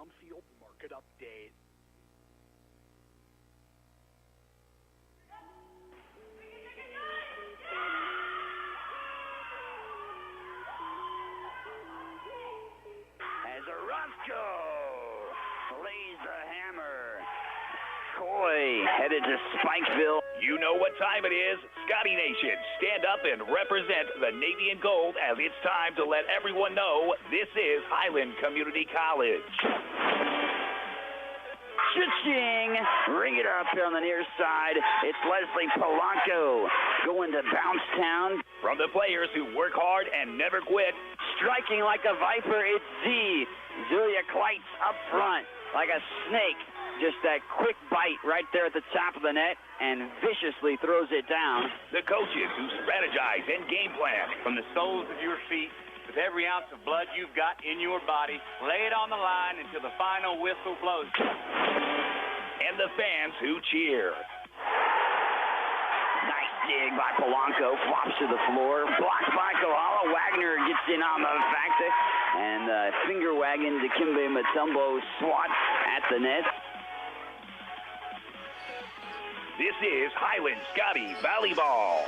Downfield market update. As Orozco lays the hammer. Coy headed to Spikeville. You know what time it is. Scotty Nation, stand up and represent the Navy and Gold as it's time to let everyone know this is Highland Community College. Cha-ching! Ring it up here on the near side. It's Leslie Polanco going to Bounce Town. From the players who work hard and never quit. Striking like a viper, it's Z. Zulia Kleitz up front like a snake. Just that quick bite right there at the top of the net and viciously throws it down. The coaches who strategize and game plan. From the soles of your feet, with every ounce of blood you've got in your body, lay it on the line until the final whistle blows. And the fans who cheer. Nice dig by Polanco, flops to the floor, blocked by Kohala. Wagner gets in on the factor, and finger wagging to Kimbe Matumbo swats at the net. This is Highland Scotty Volleyball.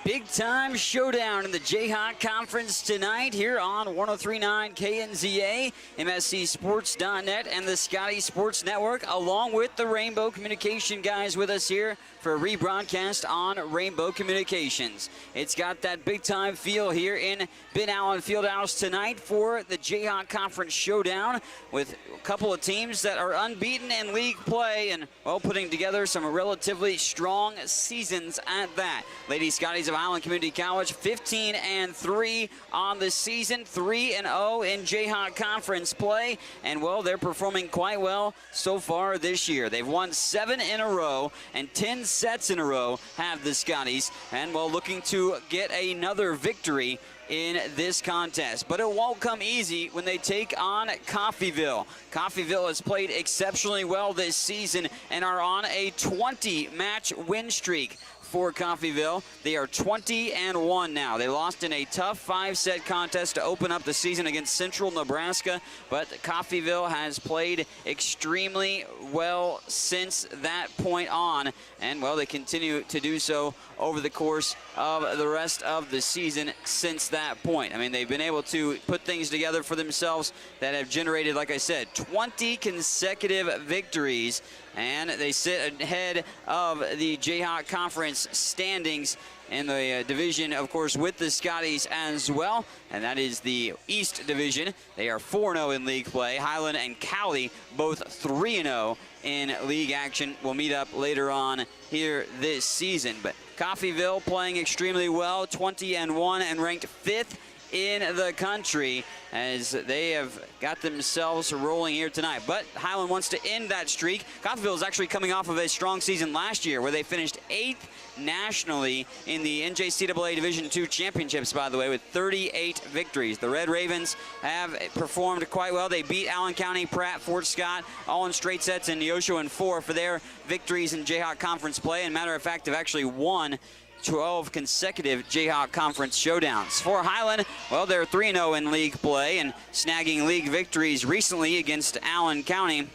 Big time showdown in the Jayhawk Conference tonight here on 103.9 KNZA, MSCSports.net, and the Scotty Sports Network, along with the Rainbow Communication guys with us here for a rebroadcast on Rainbow Communications. It's got that big time feel here in Ben Allen Fieldhouse tonight for the Jayhawk Conference showdown, with a couple of teams that are unbeaten in league play and, well, putting together some relatively strong seasons at that. Lady Scotties of Highland Community College 15-3 on the season, 3-0 in Jayhawk Conference play, and, well, they're performing quite well so far this year. They've won 7 in a row, and 10 sets in a row have the Scotties, and, well, looking to get another victory in this contest. But it won't come easy when they take on Coffeyville. Coffeyville has played exceptionally well this season and are on a 20-match win streak. For Coffeyville, they are 20-1 now. They lost in a tough 5-set contest to open up the season against Central Nebraska, but Coffeyville has played extremely well since that point on, and, well, they continue to do so over the course of the rest of the season since that point. I mean, they've been able to put things together for themselves that have generated, like I said, 20 consecutive victories, and they sit ahead of the Jayhawk Conference standings in the division, of course, with the Scotties as well, and that is the East Division. They are 4-0 in league play. Highland and Cowley both 3-0 in league action. We'll meet up later on here this season, but Coffeyville playing extremely well, 20-1 and ranked 5th in the country as they have got themselves rolling here tonight. But Highland wants to end that streak. Coffeyville is actually coming off of a strong season last year where they finished 8th nationally in the NJCAA Division II championships, by the way, with 38 victories. The Red Ravens have performed quite well. They beat Allen County, Pratt, Fort Scott, all in straight sets, and Neosho in 4 for their victories in Jayhawk Conference play. And matter of fact, they've actually won 12 consecutive Jayhawk Conference showdowns. For Highland, well, they're 3-0 in league play and snagging league victories recently against Allen County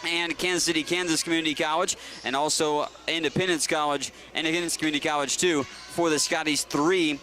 and Kansas City, Kansas Community College, and also Independence College and Independence Community College too, for the Scotties 3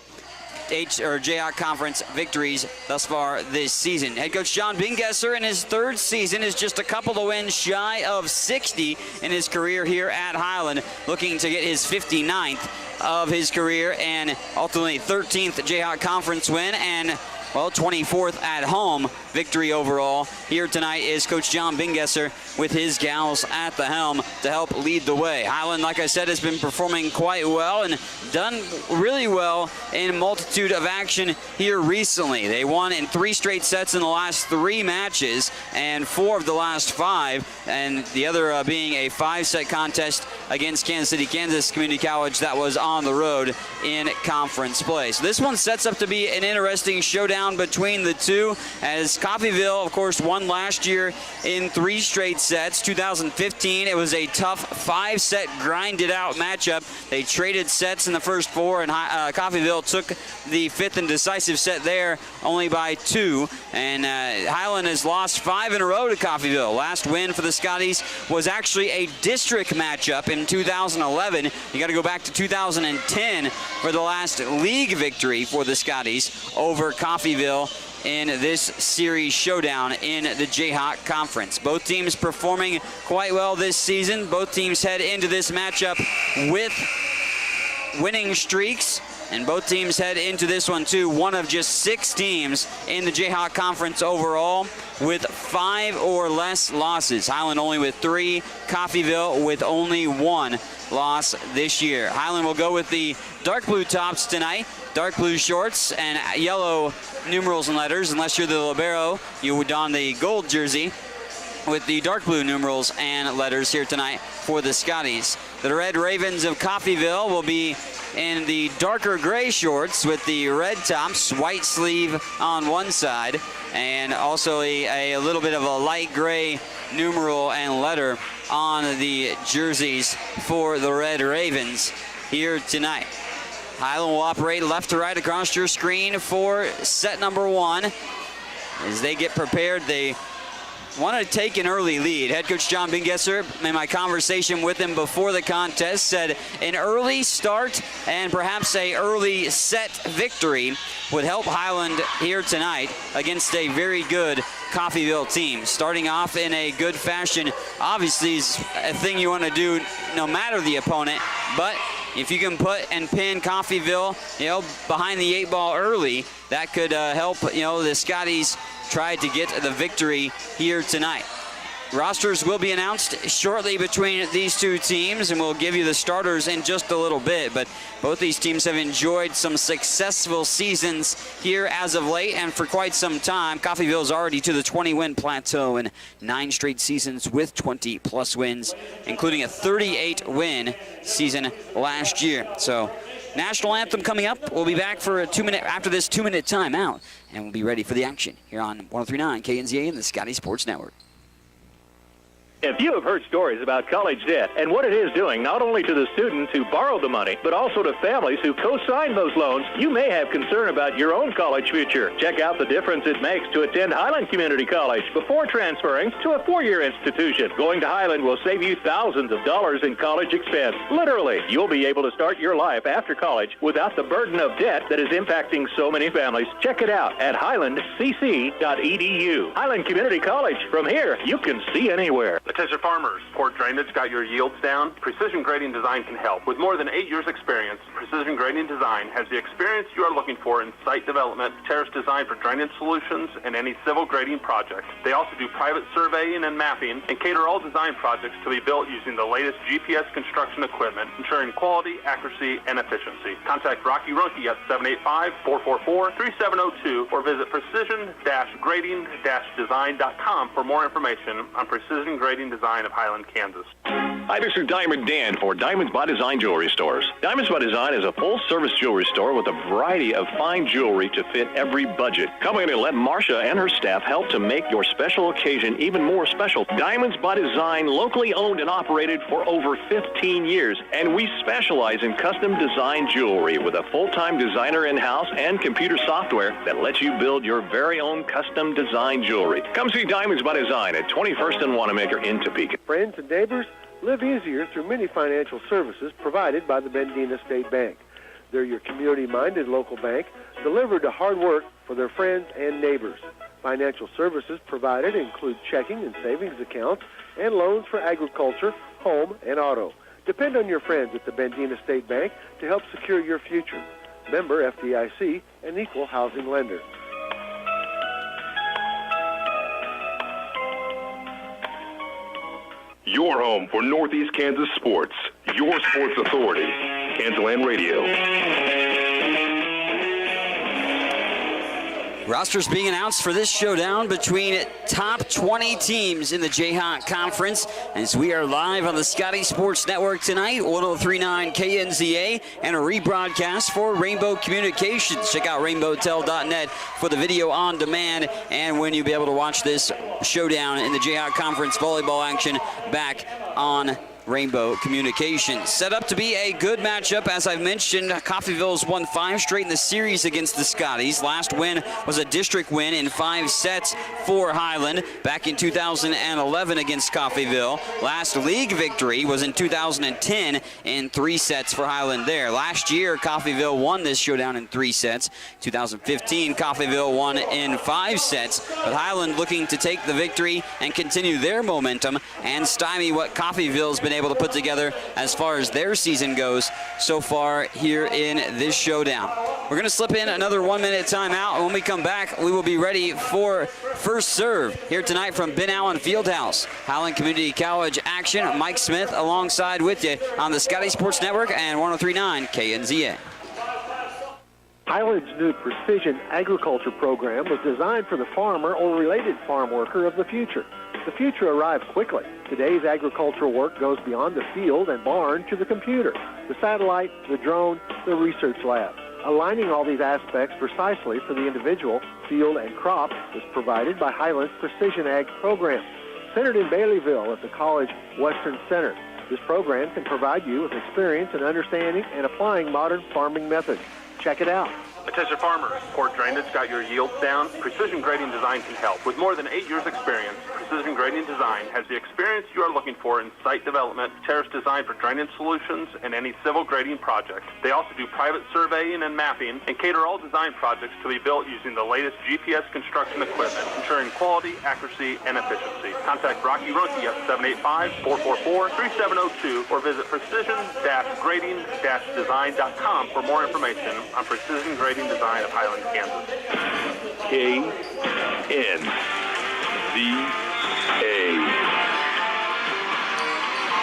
Jayhawk Conference victories thus far this season. Head coach John Bingesser in his 3rd season is just a couple of wins shy of 60 in his career here at Highland, looking to get his 59th of his career and ultimately 13th Jayhawk Conference win and, well, 24th at home victory overall. Here tonight is Coach John Bingesser with his gals at the helm to help lead the way. Highland, like I said, has been performing quite well and done really well in a multitude of action here recently. They won in 3 straight sets in the last 3 matches and 4 of the last 5, and the other being a 5-set contest against Kansas City, Kansas Community College that was on the road in conference play. So this one sets up to be an interesting showdown between the two, as Coffeyville, of course, won last year in 3 straight sets. 2015, it was a tough 5-set grinded-out matchup. They traded sets in the first 4, and Coffeyville took the 5th and decisive set there only by 2. And Highland has lost 5 in a row to Coffeyville. Last win for the Scotties was actually a district matchup in 2011. You got to go back to 2010 for the last league victory for the Scotties over Coffeyville in this series showdown in the Jayhawk Conference. Both teams performing quite well this season. Both teams head into this matchup with winning streaks, and both teams head into this one too, one of just 6 teams in the Jayhawk Conference overall with 5 or less losses. Highland only with 3, Coffeyville with only 1 loss this year. Highland will go with the dark blue tops tonight, dark blue shorts and yellow numerals and letters. Unless you're the libero, you would don the gold jersey with the dark blue numerals and letters here tonight for the Scotties. The Red Ravens of Coffeyville will be in the darker gray shorts with the red tops, white sleeve on one side, and also a little bit of a light gray numeral and letter on the jerseys for the Red Ravens here tonight. Highland will operate left to right across your screen for set number 1. As they get prepared, they want to take an early lead. Head coach John Bingesser, in my conversation with him before the contest, said an early start and perhaps a early set victory would help Highland here tonight against a very good Coffeyville team. Starting off in a good fashion obviously is a thing you want to do no matter the opponent, but if you can put and pin Coffeyville, behind the 8 ball early, that could help, the Scotties try to get the victory here tonight. Rosters will be announced shortly between these two teams, and we'll give you the starters in just a little bit. But both these teams have enjoyed some successful seasons here as of late and for quite some time. Coffeyville is already to the 20-win plateau in 9 straight seasons with 20-plus wins, including a 38-win season last year. So national anthem coming up. We'll be back for after this 2-minute timeout, and we'll be ready for the action here on 103.9 KNZA and the Scotty Sports Network. If you have heard stories about college debt and what it is doing not only to the students who borrow the money, but also to families who co-sign those loans, you may have concern about your own college future. Check out the difference it makes to attend Highland Community College before transferring to a 4-year institution. Going to Highland will save you thousands of dollars in college expense. Literally, you'll be able to start your life after college without the burden of debt that is impacting so many families. Check it out at highlandcc.edu. Highland Community College. From here, you can see anywhere. Attention farmers, poor drainage got your yields down? Precision Grading Design can help. With more than 8 years experience, Precision Grading Design has the experience you are looking for in site development, terrace design for drainage solutions, and any civil grading project. They also do private surveying and mapping and cater all design projects to be built using the latest GPS construction equipment, ensuring quality, accuracy, and efficiency. Contact Rocky Runke at 785-444-3702 or visit precision-grading-design.com for more information on Precision Grading Design of Highland, Kansas. Hi, this is Diamond Dan for Diamonds by Design Jewelry Stores. Diamonds by Design is a full-service jewelry store with a variety of fine jewelry to fit every budget. Come in and let Marcia and her staff help to make your special occasion even more special. Diamonds by Design, locally owned and operated for over 15 years, and we specialize in custom design jewelry with a full-time designer in-house and computer software that lets you build your very own custom design jewelry. Come see Diamonds by Design at 21st and Wanamaker in Topeka. Friends and neighbors, live easier through many financial services provided by the Bendina State Bank. They're your community-minded local bank, delivered to hard work for their friends and neighbors. Financial services provided include checking and savings accounts and loans for agriculture, home, and auto. Depend on your friends at the Bendina State Bank to help secure your future. Member FDIC, an equal housing lender. Your home for Northeast Kansas sports. Your sports authority. Kansas Land Radio. Rosters being announced for this showdown between top 20 teams in the Jayhawk Conference, as we are live on the Scotty Sports Network tonight, 103.9 KNZA, and a rebroadcast for Rainbow Communications. Check out rainbowtel.net for the video on demand and when you'll be able to watch this showdown in the Jayhawk Conference volleyball action back on Rainbow Communications. Set up to be a good matchup. As I've mentioned, Coffeyville's won 5 straight in the series against the Scotties. Last win was a district win in 5 sets for Highland back in 2011 against Coffeyville. Last league victory was in 2010 in 3 sets for Highland there. Last year, Coffeyville won this showdown in 3 sets. 2015, Coffeyville won in 5 sets, but Highland looking to take the victory and continue their momentum and stymie what Coffeyville's been able to put together as far as their season goes so far here in this showdown. We're going to slip in another 1-minute timeout, and when we come back, we will be ready for first serve here tonight from Ben Allen Fieldhouse. Highland Community College action. Mike Smith alongside with you on the Scotty Sports Network and 103.9 KNZA. Highland's new precision agriculture program was designed for the farmer or related farm worker of the future. The future arrives quickly. Today's agricultural work goes beyond the field and barn to the computer, the satellite, the drone, the research lab. Aligning all these aspects precisely for the individual, field, and crop is provided by Highland's Precision Ag program. Centered in Baileyville at the College Western Center, this program can provide you with experience in understanding and applying modern farming methods. Check it out. Attention farmers, poor drainage got your yields down? Precision Grading Design can help. With more than 8 years experience, Precision Grading Design has the experience you are looking for in site development, terrace design for drainage solutions, and any civil grading project. They also do private surveying and mapping and cater all design projects to be built using the latest GPS construction equipment, ensuring quality, accuracy, and efficiency. Contact Rocky Runke at 785-444-3702 or visit precision-grading-design.com for more information on Precision Grading Design of Highland, Kansas. KNZA.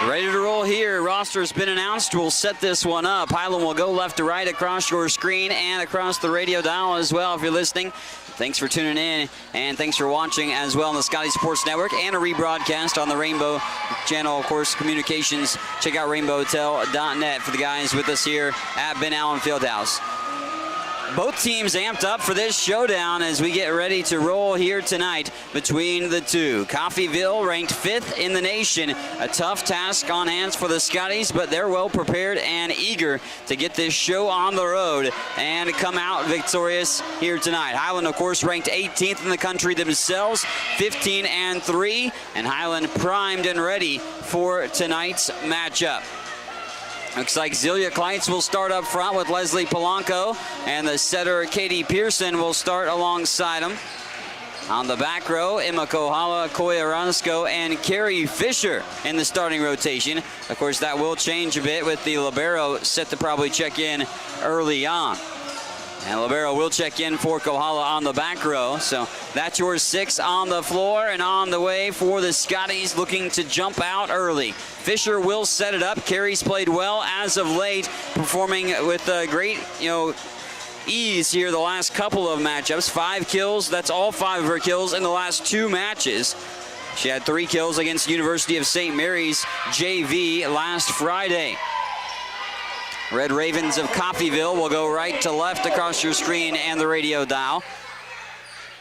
Ready to roll here. Roster's been announced. We'll set this one up. Highland will go left to right across your screen and across the radio dial as well if you're listening. Thanks for tuning in, and thanks for watching as well on the Scotty Sports Network and a rebroadcast on the Rainbow Channel, of course, Communications. Check out rainbowtel.net for the guys with us here at Ben Allen Fieldhouse. Both teams amped up for this showdown as we get ready to roll here tonight between the two. Coffeyville ranked 5th in the nation. A tough task on hands for the Scotties, but they're well prepared and eager to get this show on the road and come out victorious here tonight. Highland, of course, ranked 18th in the country themselves, 15-3, and Highland primed and ready for tonight's matchup. Looks like Zelia Kleitz will start up front with Leslie Polanco, and the setter Katie Pearson will start alongside him. On the back row, Emma Kohala, Koya Ransko, and Carrie Fisher in the starting rotation. Of course, that will change a bit with the libero set to probably check in early on. And libero will check in for Kohala on the back row. So that's your 6 on the floor and on the way for the Scotties looking to jump out early. Fisher will set it up. Carrie's played well as of late, performing with great, ease here the last couple of matchups. 5 kills, that's all 5 of her kills in the last 2 matches. She had 3 kills against University of St. Mary's JV last Friday. Red Ravens of Coffeyville will go right to left across your screen and the radio dial.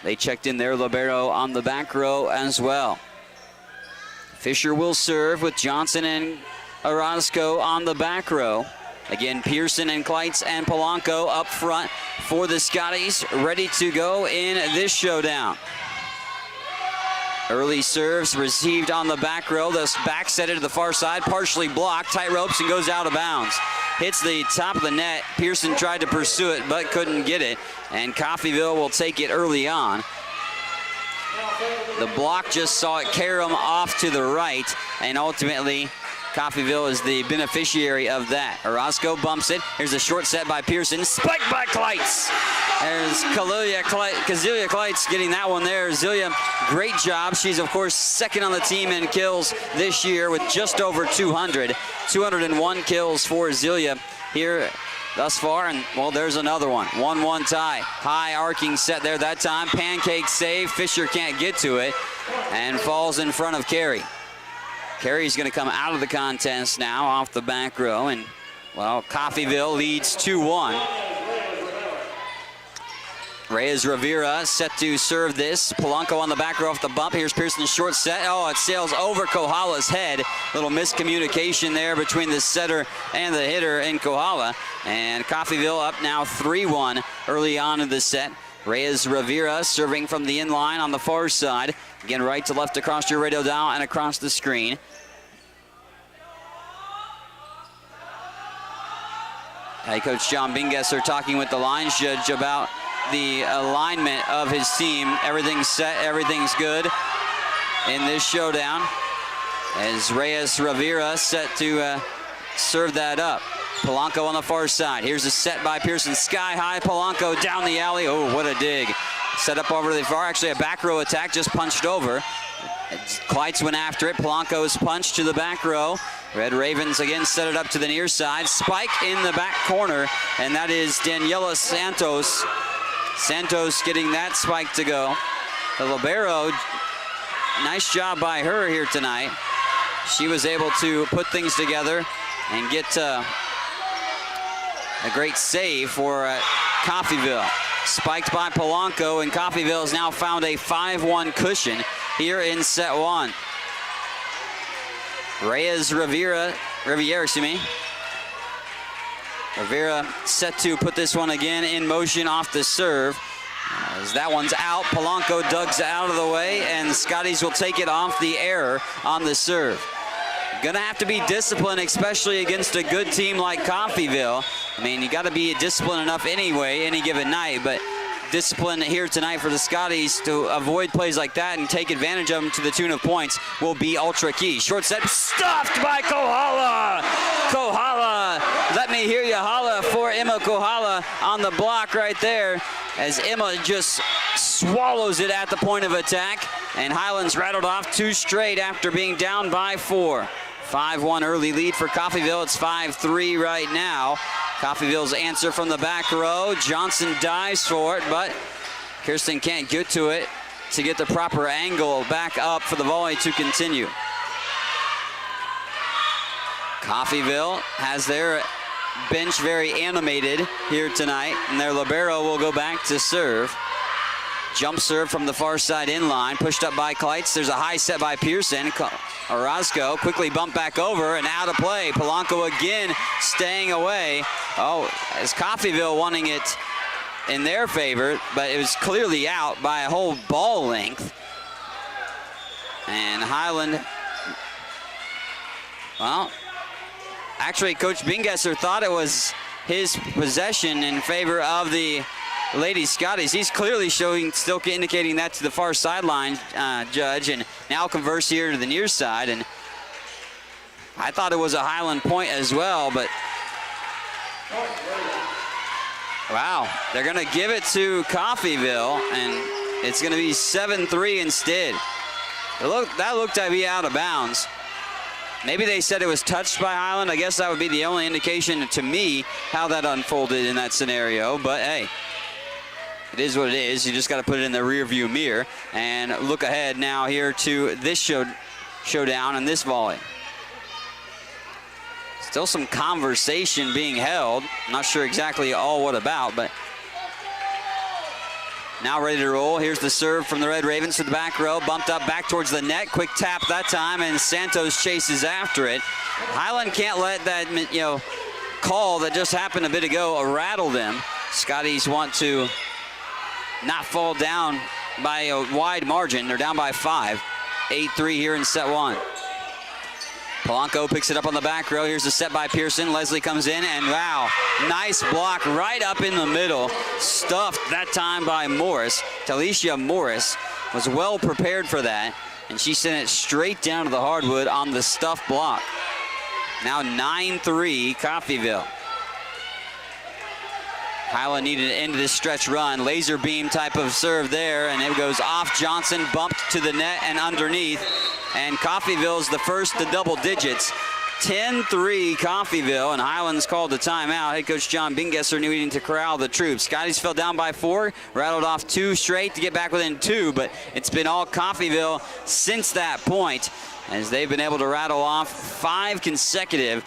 They checked in their libero on the back row as well. Fisher will serve with Johnson and Orozco on the back row. Again, Pearson and Kleitz and Polanco up front for the Scotties, ready to go in this showdown. Early serves received on the back row. This back set it to the far side, partially blocked, tight ropes, and goes out of bounds. Hits the top of the net. Pearson tried to pursue it, but couldn't get it. And Coffeyville will take it early on. The block just saw it carry him off to the right, and ultimately Coffeyville is the beneficiary of that. Orozco bumps it. Here's a short set by Pearson. Spiked by Kleitz. There's Kazelia Kleitz getting that one there. Zelia, great job. She's, of course, second on the team in kills this year with just over 200. 201 kills for Zelia here thus far, and well, there's another one. 1-1 tie. High arcing set there that time. Pancake save. Fisher can't get to it and falls in front of Carey. Carey's going to come out of the contest now off the back row, and well, Coffeyville leads 2-1. Reyes Rivera set to serve this. Polanco on the back row off the bump. Here's Pearson's short set. Oh, it sails over Kohala's head. Little miscommunication there between the setter and the hitter in Kohala. And Coffeyville up now 3-1 early on in the set. Reyes Rivera serving from the inline on the far side. Again, right to left across your radio dial and across the screen. Hey, Coach John Bingesser talking with the lines judge about the alignment of his team. Everything's set, everything's good in this showdown. As Reyes Rivera set to serve that up. Polanco on the far side. Here's a set by Pearson. Sky high, Polanco down the alley. Oh, what a dig. Set up over to the far. Actually, a back row attack, just punched over. Kleitz went after it. Polanco's punch to the back row. Red Ravens again set it up to the near side. Spike in the back corner, and that is Daniela Santos. Santos getting that spike to go. The libero, nice job by her here tonight. She was able to put things together and get a great save for Coffeyville. Spiked by Polanco, and Coffeyville has now found a 5-1 cushion here in set one. Reyes Rivera set to put this one again in motion off the serve. As that one's out, Polanco dugs out of the way, and the Scotties will take it off the error on the serve. Gonna have to be disciplined, especially against a good team like Coffeyville. I mean, you gotta be disciplined enough anyway, any given night, but discipline here tonight for the Scotties to avoid plays like that and take advantage of them to the tune of points will be ultra key. Short set stuffed by Kohala. Kohala, let me hear you holla for Emma Kohala on the block right there, as Emma just swallows it at the point of attack, and Highland's rattled off 2 straight after being down by 4. 5-1 early lead for Coffeyville. It's 5-3 right now. Coffeyville's answer from the back row. Johnson dives for it, but Kirsten can't get to it to get the proper angle back up for the volley to continue. Coffeyville has their bench very animated here tonight, and their libero will go back to serve. Jump serve from the far side inline, pushed up by Kleitz. There's a high set by Pearson. Orozco quickly bumped back over and out of play. Polanco again staying away. Oh, as Coffeyville wanting it in their favor, but it was clearly out by a whole ball length. And Highland, well, actually Coach Bingesser thought it was his possession in favor of the Lady Scotties. He's clearly showing, still indicating that to the far sideline judge, and now converse here to the near side. And I thought it was a Highland point as well, but wow, they're gonna give it to Coffeyville, and it's gonna be 7-3 instead. That looked to be out of bounds. Maybe they said it was touched by Highland. I guess that would be the only indication to me how that unfolded in that scenario, but hey, it is what it is. You just got to put it in the rearview mirror and look ahead now here to this showdown and this volley. Still some conversation being held. I'm not sure exactly all what about, but now ready to roll. Here's the serve from the Red Ravens to the back row. Bumped up back towards the net. Quick tap that time, and Santos chases after it. Highland can't let that call that just happened a bit ago rattle them. Scotties want to not fall down by a wide margin. They're down by 5. 8-3 here in set one. Polanco picks it up on the back row. Here's a set by Pearson. Leslie comes in, and wow, nice block right up in the middle. Stuffed that time by Morris. Talisha Morris was well prepared for that, and she sent it straight down to the hardwood on the stuff block. Now 9-3 Coffeyville. Highland needed to end this stretch run. Laser beam type of serve there, and it goes off Johnson, bumped to the net and underneath. And Coffeyville's the first to double digits 10-3 Coffeyville, and Highlands called the timeout. Head coach John Bingesser needing to corral the troops. Scotty's fell down by 4, rattled off 2 straight to get back within 2, but it's been all Coffeyville since that point, as they've been able to rattle off 5 consecutive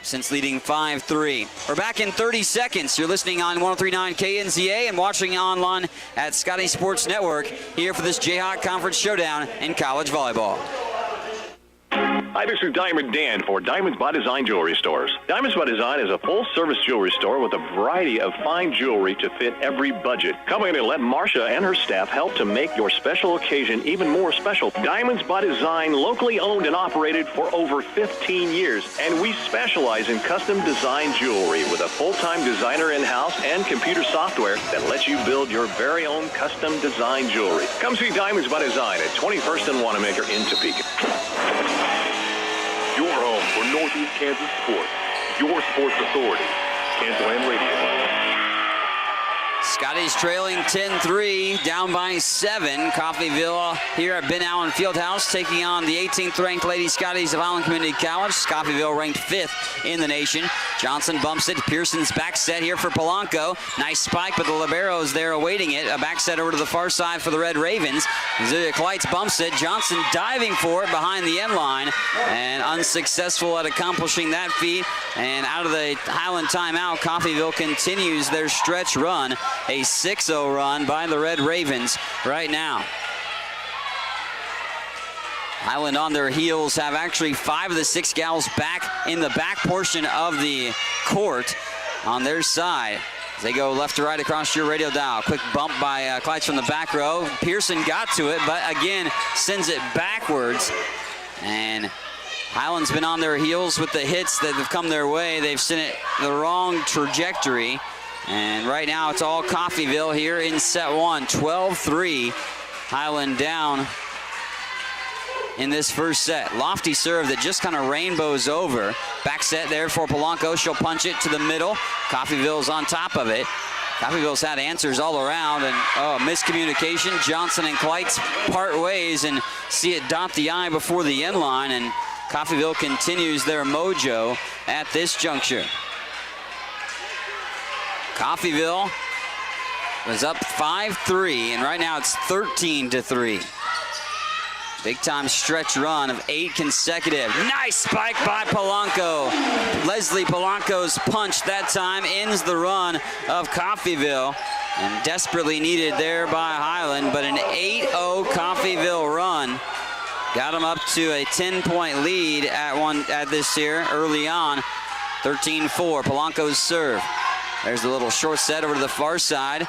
since leading 5-3. We're back in 30 seconds. You're listening on 103.9 KNZA and watching online at Scotty Sports Network here for this Jayhawk Conference Showdown in college volleyball. Hi, this is Diamond Dan for Diamonds by Design Jewelry Stores. Diamonds by Design is a full-service jewelry store with a variety of fine jewelry to fit every budget. Come in and let Marcia and her staff help to make your special occasion even more special. Diamonds by Design, locally owned and operated for over 15 years, and we specialize in custom design jewelry with a full-time designer in-house and computer software that lets you build your very own custom design jewelry. Come see Diamonds by Design at 21st and Wanamaker in Topeka. Your home for Northeast Kansas sports. Your sports authority. KansasLand Radio. Scotty's trailing 10-3, down by 7. Coffeyville here at Ben Allen Fieldhouse taking on the 18th ranked Lady Scotties of Highland Community College. Coffeyville ranked 5th in the nation. Johnson bumps it. Pearson's back set here for Polanco. Nice spike, but the libero's there awaiting it. A back set over to the far side for the Red Ravens. Zulia Kleitz bumps it. Johnson diving for it behind the end line and unsuccessful at accomplishing that feat. And out of the Highland timeout, Coffeyville continues their stretch run. A 6-0 run by the Red Ravens right now. Highland on their heels have actually 5 of the 6 gals back in the back portion of the court on their side. As they go left to right across your radio dial. Quick bump by Kleitz from the back row. Pearson got to it, but again sends it backwards. And Highland's been on their heels with the hits that have come their way. They've sent it the wrong trajectory. And right now it's all Coffeyville here in set 1. 12-3. Highland down in this first set. Lofty serve that just kind of rainbows over. Back set there for Polanco. She'll punch it to the middle. Coffeyville's on top of it. Coffeyville's had answers all around, and miscommunication. Johnson and Kleitz part ways and see it dot the I before the end line, and Coffeyville continues their mojo at this juncture. Coffeyville was up 5-3, and right now it's 13-3. Big time stretch run of 8 consecutive. Nice spike by Polanco. Leslie Polanco's punch that time ends the run of Coffeyville, and desperately needed there by Highland, but an 8-0 Coffeyville run got them up to a 10-point lead at this here early on. 13-4. Polanco's serve. There's a little short set over to the far side.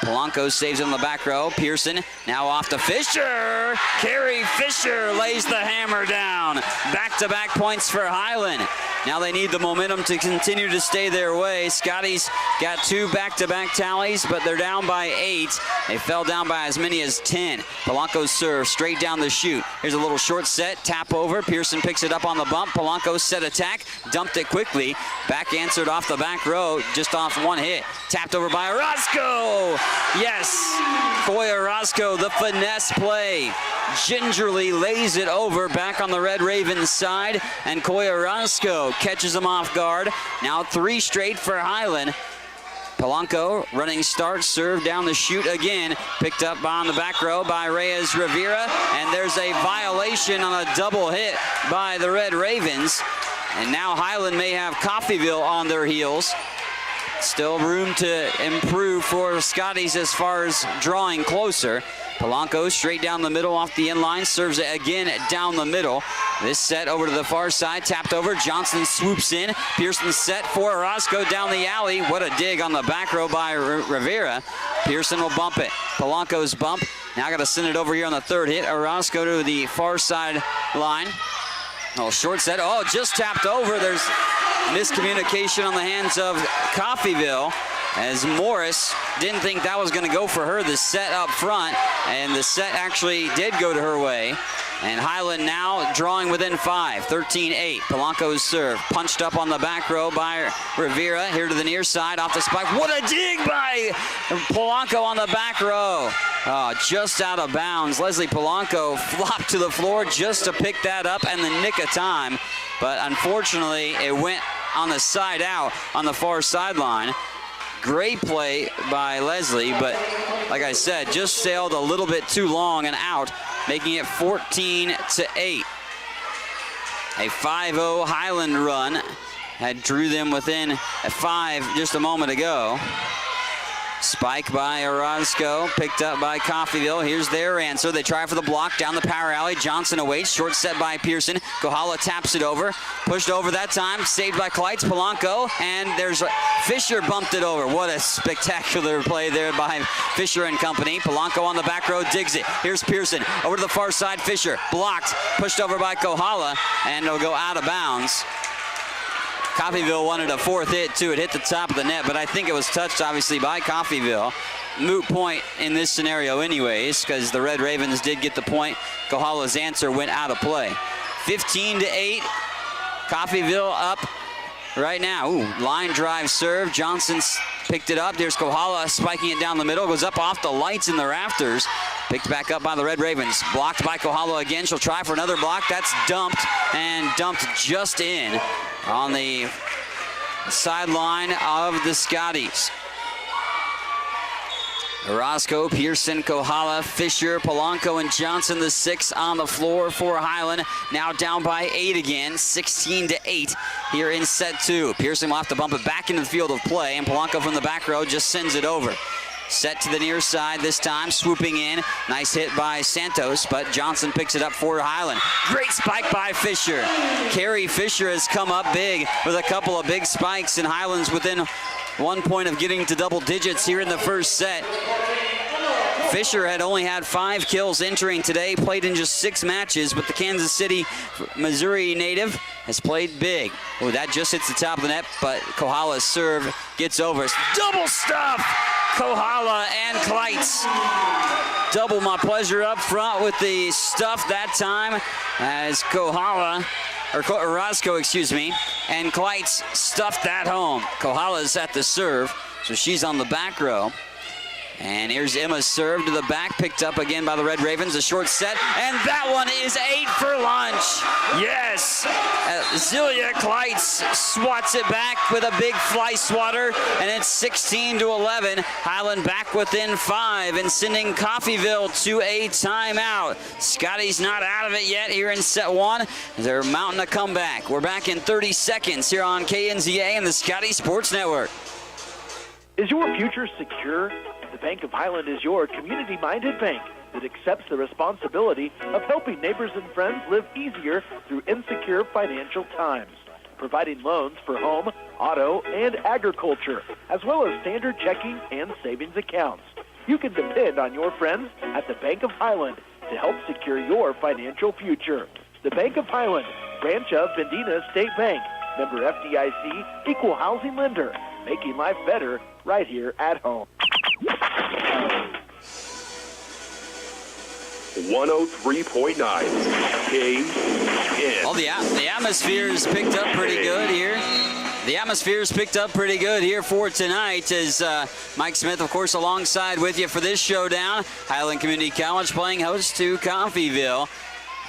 Polanco saves on the back row. Pearson now off to Fisher. Carrie Fisher lays the hammer down. Back-to-back points for Highland. Now they need the momentum to continue to stay their way. Scotty's got 2 back-to-back tallies, but they're down by 8. They fell down by as many as 10. Polanco's serve straight down the chute. Here's a little short set, tap over. Pearson picks it up on the bump. Polanco's set attack, dumped it quickly. Back answered off the back row, just off 1 hit. Tapped over by Orozco. Yes, Coy Orozco, the finesse play. Gingerly lays it over back on the Red Ravens side, and Coy Orozco catches them off guard. Now 3 straight for Highland. Polanco running start, serve down the chute again. Picked up on the back row by Reyes Rivera, and there's a violation on a double hit by the Red Ravens. And now Highland may have Coffeyville on their heels. Still room to improve for Scotties as far as drawing closer. Polanco straight down the middle off the end line, serves it again down the middle. This set over to the far side, tapped over. Johnson swoops in. Pearson set for Orozco down the alley. What a dig on the back row by Rivera. Pearson will bump it. Polanco's bump. Now got to send it over here on the 3rd hit. Orozco to the far side line. Oh, short set. Oh, just tapped over. There's miscommunication on the hands of Coffeyville, as Morris didn't think that was going to go for her, the set up front, and the set actually did go to her way. And Highland now drawing within 5, 13-8. Polanco's serve, punched up on the back row by Rivera. Here to the near side, off the spike. What a dig by Polanco on the back row. Just out of bounds. Leslie Polanco flopped to the floor just to pick that up in the nick of time. But unfortunately, it went on the side out on the far sideline. Great play by Leslie, but like I said, just sailed a little bit too long and out, making it 14-8. A 5-0 Highland run had drew them within 5 just a moment ago. Spike by Orozco, picked up by Coffeyville. Here's their answer. They try for the block down the power alley. Johnson awaits, short set by Pearson. Kohala taps it over, pushed over that time, saved by Kleitz. Polanco, and there's Fisher bumped it over. What a spectacular play there by Fisher and company. Polanco on the back row digs it. Here's Pearson over to the far side. Fisher blocked, pushed over by Kohala, and it'll go out of bounds. Coffeyville wanted a fourth hit, too. It hit the top of the net, but I think it was touched, obviously, by Coffeyville. Moot point in this scenario anyways, because the Red Ravens did get the point. Kohala's answer went out of play. 15-8. Coffeyville up right now. Ooh, line drive serve. Johnson's picked it up. There's Kohala spiking it down the middle. Goes up off the lights in the rafters. Picked back up by the Red Ravens. Blocked by Kohala again. She'll try for another block. That's dumped, and dumped just in on the sideline of the Scotties. Orozco, Pearson, Kohala, Fisher, Polanco, and Johnson, the 6 on the floor for Highland. Now down by 8 again, 16-8 here in set 2. Pearson will have to bump it back into the field of play, and Polanco from the back row just sends it over. Set to the near side this time, swooping in. Nice hit by Santos, but Johnson picks it up for Highland. Great spike by Fisher. Carrie Fisher has come up big with a couple of big spikes, and Highland's within 1 point of getting to double digits here in the first set. Fisher had only had 5 kills entering today, played in just 6 matches, but the Kansas City, Missouri native has played big. Oh, that just hits the top of the net, but Kohala's serve gets over. Double stuff! Kohala and Kleitz. Double my pleasure up front with the stuff that time as Kohala, or Orozco, excuse me, and Kleitz stuffed that home. Kohala's at the serve, so she's on the back row. And here's Emma's serve to the back, picked up again by the Red Ravens, a short set, and that one is 8 for lunch. Yes, Zelia Kleitz swats it back with a big fly swatter, and it's 16-11. Highland back within 5 and sending Coffeyville to a timeout. Scotty's not out of it yet here in set 1. They're mounting a comeback. We're back in 30 seconds here on KNZA and the Scotty Sports Network. Is your future secure? The Bank of Highland is your community-minded bank that accepts the responsibility of helping neighbors and friends live easier through insecure financial times, providing loans for home, auto, and agriculture, as well as standard checking and savings accounts. You can depend on your friends at the Bank of Highland to help secure your financial future. The Bank of Highland, branch of Bendina State Bank, member FDIC, equal housing lender, making life better right here at home. 103.9 KN. Well, the atmosphere's picked up pretty good here. The atmosphere's picked up pretty good here for tonight as Mike Smith, of course, alongside with you for this showdown. Highland Community College playing host to Coffeyville.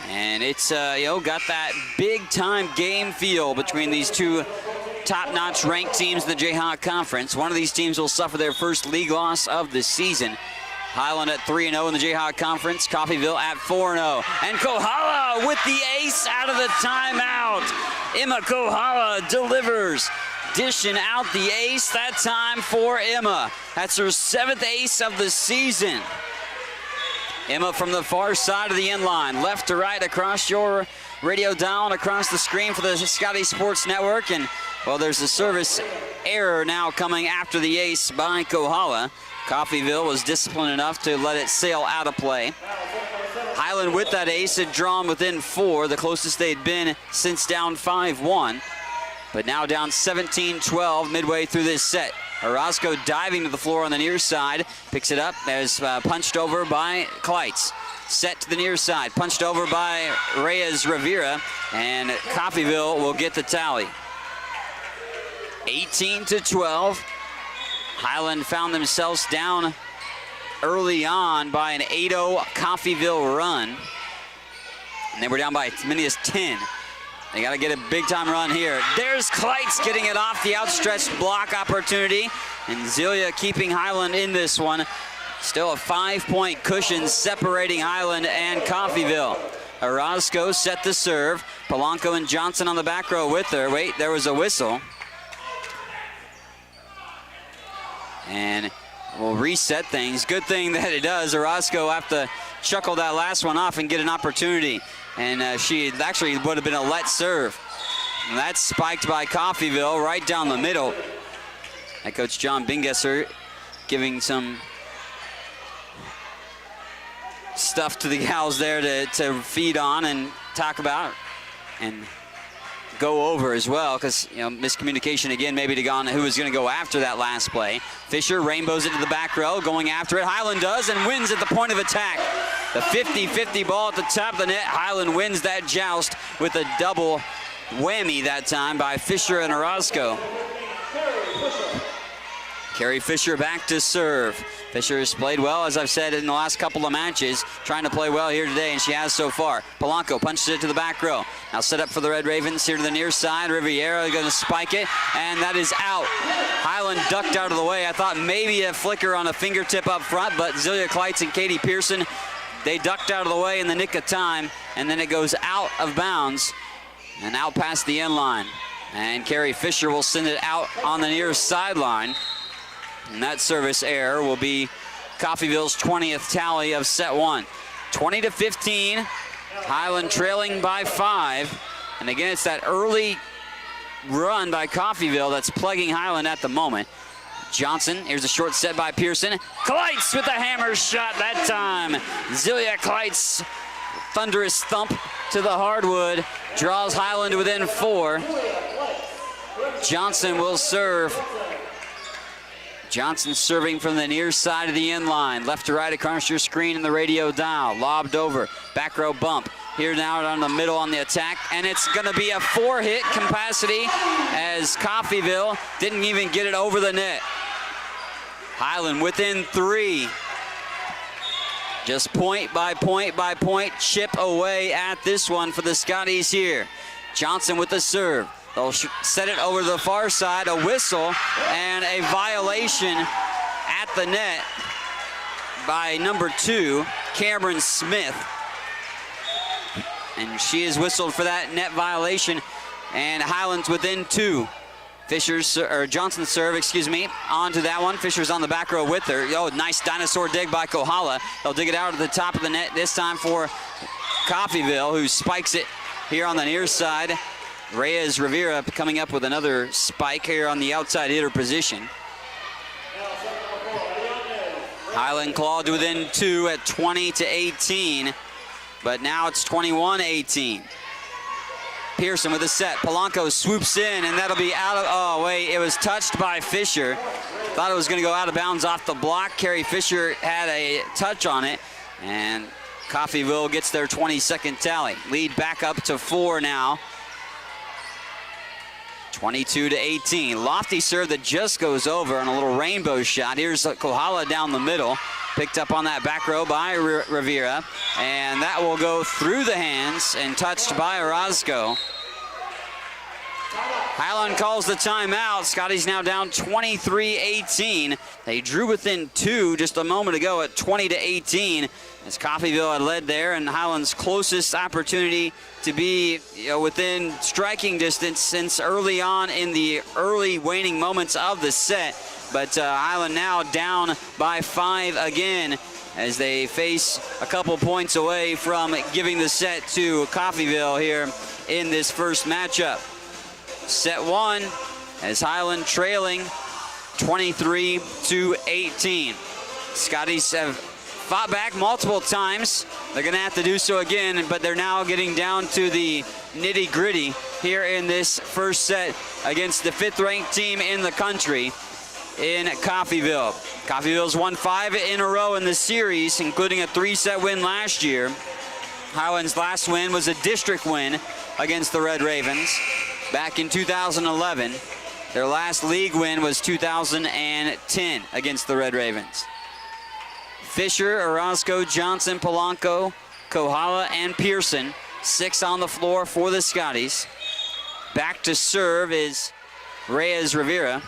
And it's, got that big-time game feel between these two top-notch ranked teams in the Jayhawk Conference. One of these teams will suffer their first league loss of the season. Highland at 3-0 in the Jayhawk Conference. Coffeyville at 4-0. And Kohala with the ace out of the timeout. Emma Kohala delivers, dishing out the ace that time for Emma. That's her 7th ace of the season. Emma from the far side of the end line, left to right across your radio dial and across the screen for the Scotty Sports Network. And, well, there's a service error now coming after the ace by Kohala. Coffeyville was disciplined enough to let it sail out of play. Highland with that ace had drawn within 4, the closest they'd been since down 5-1. But now down 17-12 midway through this set. Orozco diving to the floor on the near side, picks it up as punched over by Kleitz. Set to the near side. Punched over by Reyes Rivera, and Coffeyville will get the tally. 18-12. Highland found themselves down early on by an 8-0 Coffeyville run. And they were down by as many as 10. They got to get a big-time run here. There's Kleitz getting it off the outstretched block opportunity. And Zelia keeping Highland in this one. Still a 5-point cushion separating Highland and Coffeyville. Orozco set the serve. Polanco and Johnson on the back row with her. Wait, there was a whistle. And we'll reset things. Good thing that it does. Orozco have to chuckle that last one off and get an opportunity. And she actually would have been a let serve. And that's spiked by Coffeyville right down the middle. Head coach John Bingesser giving some stuff to the gals there to feed on and talk about and go over as well, because miscommunication again maybe to gone who was going to go after that last play. Fisher rainbows it to the back row, going after it. Highland does and wins at the point of attack. The 50-50 ball at the top of the net. Highland wins that joust with a double whammy that time by Fisher and Orozco. Carrie Fisher back to serve. Fisher has played well, as I've said in the last couple of matches, trying to play well here today, and she has so far. Polanco punches it to the back row. Now set up for the Red Ravens here to the near side. Riviera going to spike it, and that is out. Highland ducked out of the way. I thought maybe a flicker on a fingertip up front, but Zelia Kleitz and Katie Pearson, they ducked out of the way in the nick of time, and then it goes out of bounds and out past the end line. And Carrie Fisher will send it out on the near sideline. And that service error will be Coffeyville's 20th tally of set one. 20-15, Highland trailing by 5. And again, it's that early run by Coffeyville that's plaguing Highland at the moment. Johnson, here's a short set by Pearson. Kleitz with a hammer shot that time. Zelia Kleitz, thunderous thump to the hardwood, draws Highland within 4. Johnson will serve. Johnson serving from the near side of the end line. Left to right across your screen in the radio dial. Lobbed over. Back row bump. Here now down the middle on the attack. And it's going to be a 4-hit capacity as Coffeyville didn't even get it over the net. Highland within 3. Just point by point by point chip away at this one for the Scotties here. Johnson with the serve. They'll set it over to the far side, a whistle, and a violation at the net by number 2, Cameron Smith. And she is whistled for that net violation, and Highland's within 2. Johnson serve, onto that one. Fisher's on the back row with her. Oh, nice dinosaur dig by Kohala. They'll dig it out to the top of the net this time for Coffeyville, who spikes it here on the near side. Reyes Rivera coming up with another spike here on the outside hitter position. Highland clawed within 2 at 20-18, but now it's 21-18. Pearson with a set. Polanco swoops in, and that'll be out of, oh wait, it was touched by Fisher. Thought it was gonna go out of bounds off the block. Carrie Fisher had a touch on it, and Coffeyville gets their 22nd tally. Lead back up to 4 now. 22-18. Lofty serve that just goes over on a little rainbow shot. Here's Kohala down the middle. Picked up on that back row by Rivera. And that will go through the hands and touched by Orozco. Highland calls the timeout. Scotty's now down 23-18. They drew within 2 just a moment ago at 20-18. As Coffeyville had led there, and Highland's closest opportunity to be within striking distance since early on in the early waning moments of the set. But Highland now down by 5 again as they face a couple points away from giving the set to Coffeyville here in this first matchup. Set 1 as Highland trailing 23-18. Scotties have fought back multiple times. They're going to have to do so again, but they're now getting down to the nitty-gritty here in this first set against the 5th-ranked team in the country. in Coffeyville. Coffeyville's won 5 in a row in the series, including a 3-set win last year. Highland's last win was a district win against the Red Ravens back in 2011. Their last league win was 2010 against the Red Ravens. Fisher, Orozco, Johnson, Polanco, Kohala, and Pearson. 6 on the floor for the Scotties. Back to serve is Reyes Rivera,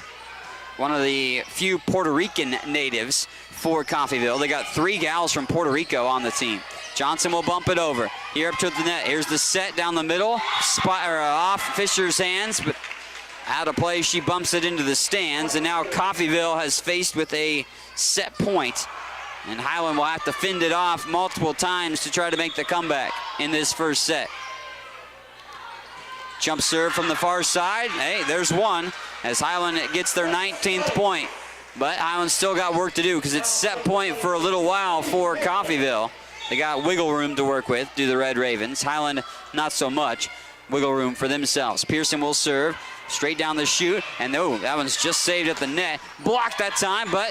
one of the few Puerto Rican natives for Coffeyville. They got 3 gals from Puerto Rico on the team. Johnson will bump it over. Here up to the net. Here's the set down the middle. Off Fisher's hands, but out of play. She bumps it into the stands, and now Coffeyville has faced with a set point, and Highland will have to fend it off multiple times to try to make the comeback in this first set. Jump serve from the far side. Hey, there's one as Highland gets their 19th point. But Highland's still got work to do because it's set point for a little while for Coffeyville. They got wiggle room to work with, do the Red Ravens. Highland, not so much. Wiggle room for themselves. Pearson will serve straight down the chute. And oh, that one's just saved at the net. Blocked that time, but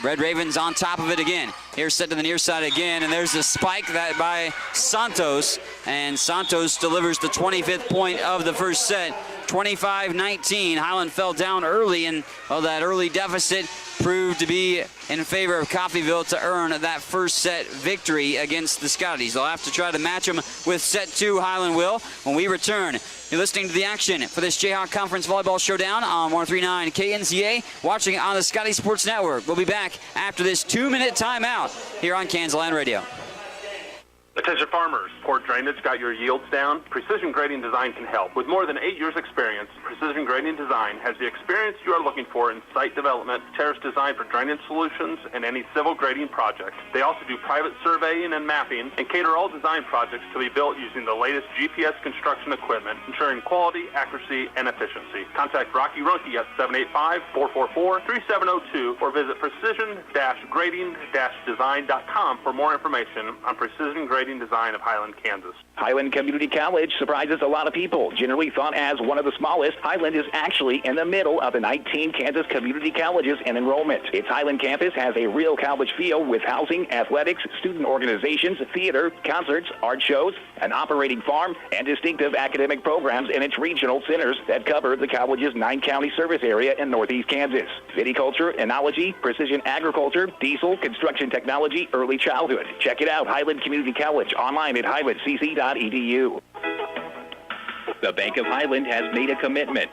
Red Ravens on top of it again. Here's set to the near side again, and there's a spike that by Santos, and Santos delivers the 25th point of the first set. 25-19. Highland fell down early, and that early deficit proved to be in favor of Coffeyville to earn that first set victory against the Scotties. They'll have to try to match them with set 2, Highland will, when we return. You're listening to the action for this Jayhawk Conference Volleyball Showdown on 103.9 KNZA, watching on the Scotty Sports Network. We'll be back after this 2-minute timeout here on Kansas Land Radio. Attention farmers, poor drainage got your yields down? Precision Grading Design can help. With more than 8 years experience, Precision Grading Design has the experience you are looking for in site development, terrace design for drainage solutions, and any civil grading project. They also do private surveying and mapping and cater all design projects to be built using the latest GPS construction equipment, ensuring quality, accuracy, and efficiency. Contact Rocky Runke at 785-444-3702 or visit precision-grading-design.com for more information on Precision Grading Design of Highland, Kansas. Highland Community College surprises a lot of people. Generally thought as one of the smallest, Highland is actually in the middle of the 19 Kansas community colleges in enrollment. Its Highland campus has a real college feel with housing, athletics, student organizations, theater, concerts, art shows, an operating farm, and distinctive academic programs in its regional centers that cover the college's 9-county service area in northeast Kansas. Viticulture, enology, precision agriculture, diesel, construction technology, early childhood. Check it out, Highland Community College, online at highlandcc.edu. The Bank of Highland has made a commitment.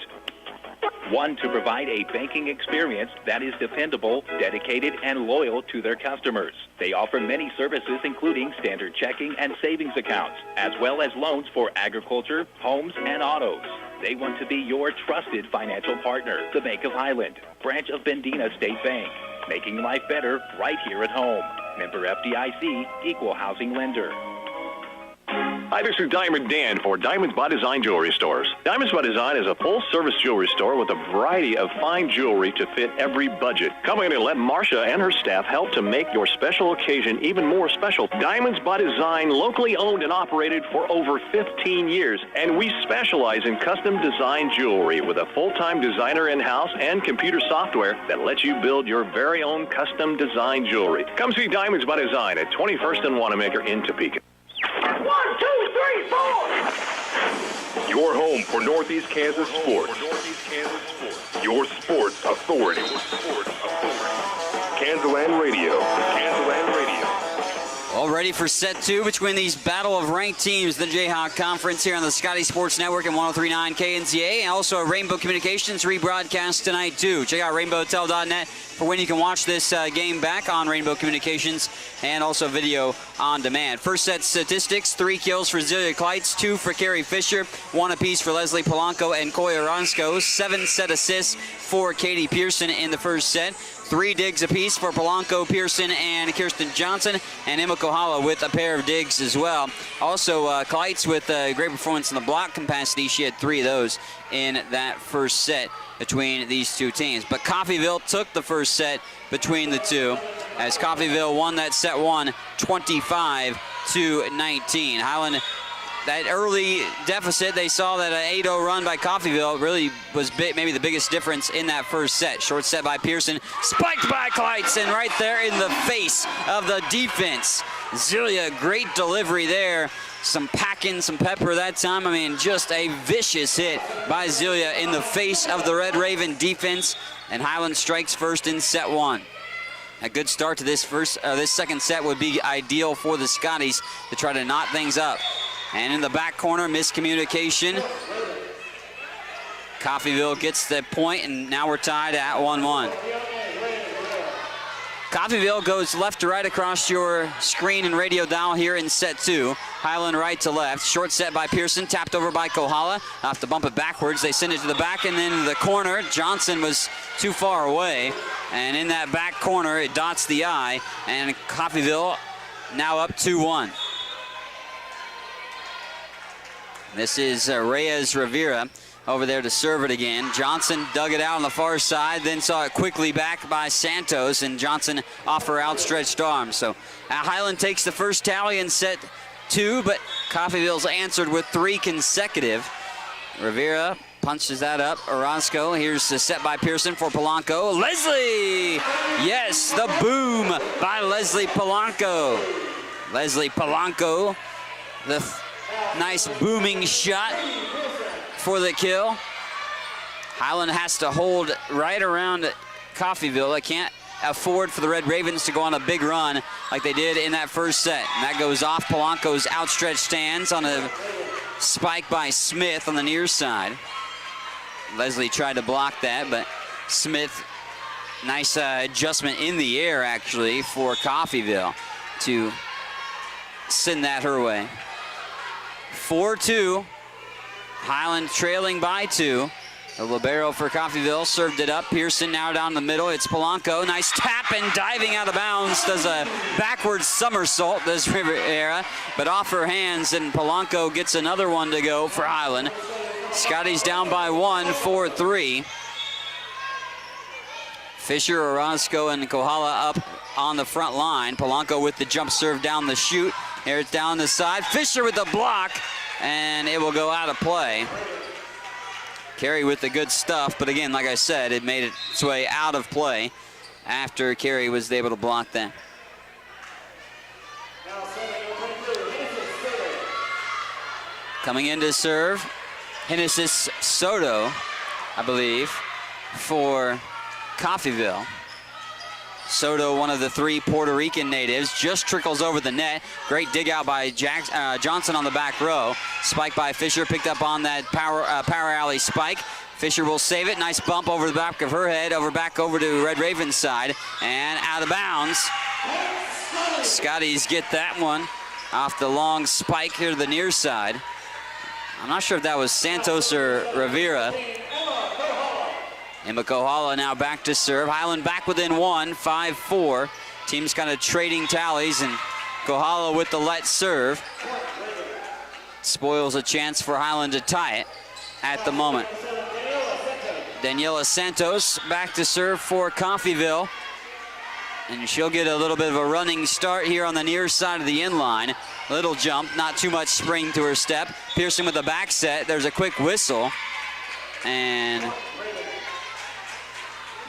One, to provide a banking experience that is dependable, dedicated, and loyal to their customers. They offer many services, including standard checking and savings accounts, as well as loans for agriculture, homes, and autos. They want to be your trusted financial partner. The Bank of Highland, branch of Bendina State Bank, making life better right here at home. Member FDIC, equal housing lender. Hi, this is Diamond Dan for Diamonds by Design Jewelry Stores. Diamonds by Design is a full-service jewelry store with a variety of fine jewelry to fit every budget. Come in and let Marcia and her staff help to make your special occasion even more special. Diamonds by Design, locally owned and operated for over 15 years, and we specialize in custom design jewelry with a full-time designer in-house and computer software that lets you build your very own custom design jewelry. Come see Diamonds by Design at 21st and Wanamaker in Topeka. 1, 2, 3, 4. Your home for Northeast Kansas sports. Your sports authority. Kansas Radio. All ready for set 2 between these battle of ranked teams, the Jayhawk Conference here on the Scotty Sports Network and 103.9 KNZA, and also a Rainbow Communications rebroadcast tonight too. Check out rainbowtel.net for when you can watch this game back on Rainbow Communications and also video on demand. First set statistics: 3 kills for Zelia Kleitz, 2 for Carrie Fisher, 1 apiece for Leslie Polanco and Koya Ronsko, 7 set assists for Katie Pearson in the first set. 3 digs apiece for Polanco, Pearson, and Kirsten Johnson, and Emma Kohala with a pair of digs as well. Also, Kleitz with a great performance in the block capacity. She had 3 of those in that first set between these two teams. But Coffeyville took the first set between the two as Coffeyville won that set 1, 25-19. Highland that early deficit, they saw that an 8-0 run by Coffeyville really was maybe the biggest difference in that first set. Short set by Pearson, spiked by Kleitz, and right there in the face of the defense. Zelia, great delivery there. Some packing, some pepper that time. I mean, just a vicious hit by Zelia in the face of the Red Raven defense, and Highland strikes first in set 1. A good start to this second set would be ideal for the Scotties to try to knot things up. And in the back corner, miscommunication. Coffeyville gets the point, and now we're tied at 1-1. Coffeyville goes left to right across your screen and radio dial here in set 2. Highland right to left. Short set by Pearson, tapped over by Kohala. Have to bump it backwards. They send it to the back, and then the corner. Johnson was too far away. And in that back corner, it dots the I. And Coffeyville now up 2-1. This is Reyes Rivera over there to serve it again. Johnson dug it out on the far side, then saw it quickly back by Santos, and Johnson off her outstretched arm. So Highland takes the first tally in set 2, but Coffeyville's answered with 3 consecutive. Rivera punches that up. Orozco, here's the set by Pearson for Polanco. Leslie! Yes, the boom by Leslie Polanco. Leslie Polanco, the nice booming shot for the kill. Highland has to hold right around Coffeyville. They can't afford for the Red Ravens to go on a big run like they did in that first set. And that goes off Polanco's outstretched hands on a spike by Smith on the near side. Leslie tried to block that, but Smith, nice adjustment in the air actually for Coffeyville to send that her way. 4-2. Highland trailing by 2. The libero for Coffeyville served it up. Pearson now down the middle. It's Polanco. Nice tap and diving out of bounds. Does a backwards somersault, does Rivera, but off her hands, and Polanco gets another one to go for Highland. Scotty's down by 1, 4-3. Fisher, Orozco, and Kohala up on the front line. Polanco with the jump serve down the chute. Here it's down the side. Fisher with the block, and it will go out of play. Carey with the good stuff, but again, like I said, it made its way out of play after Carey was able to block that. Coming in to serve, Genesis Soto, I believe, for Coffeyville. Soto, one of the 3 Puerto Rican natives, just trickles over the net. Great dig out by Johnson on the back row. Spike by Fisher, picked up on that power alley spike. Fisher will save it. Nice bump over the back of her head, back over to Red Raven's side, and out of bounds. Scotties get that one off the long spike here to the near side. I'm not sure if that was Santos or Rivera. And Kohala now back to serve. Highland back within 1, 5-4. Teams kind of trading tallies, and Kohala with the let serve. Spoils a chance for Highland to tie it at the moment. Daniela Santos back to serve for Coffeyville. And she'll get a little bit of a running start here on the near side of the inline. Little jump, not too much spring to her step. Pearson with the back set. There's a quick whistle. And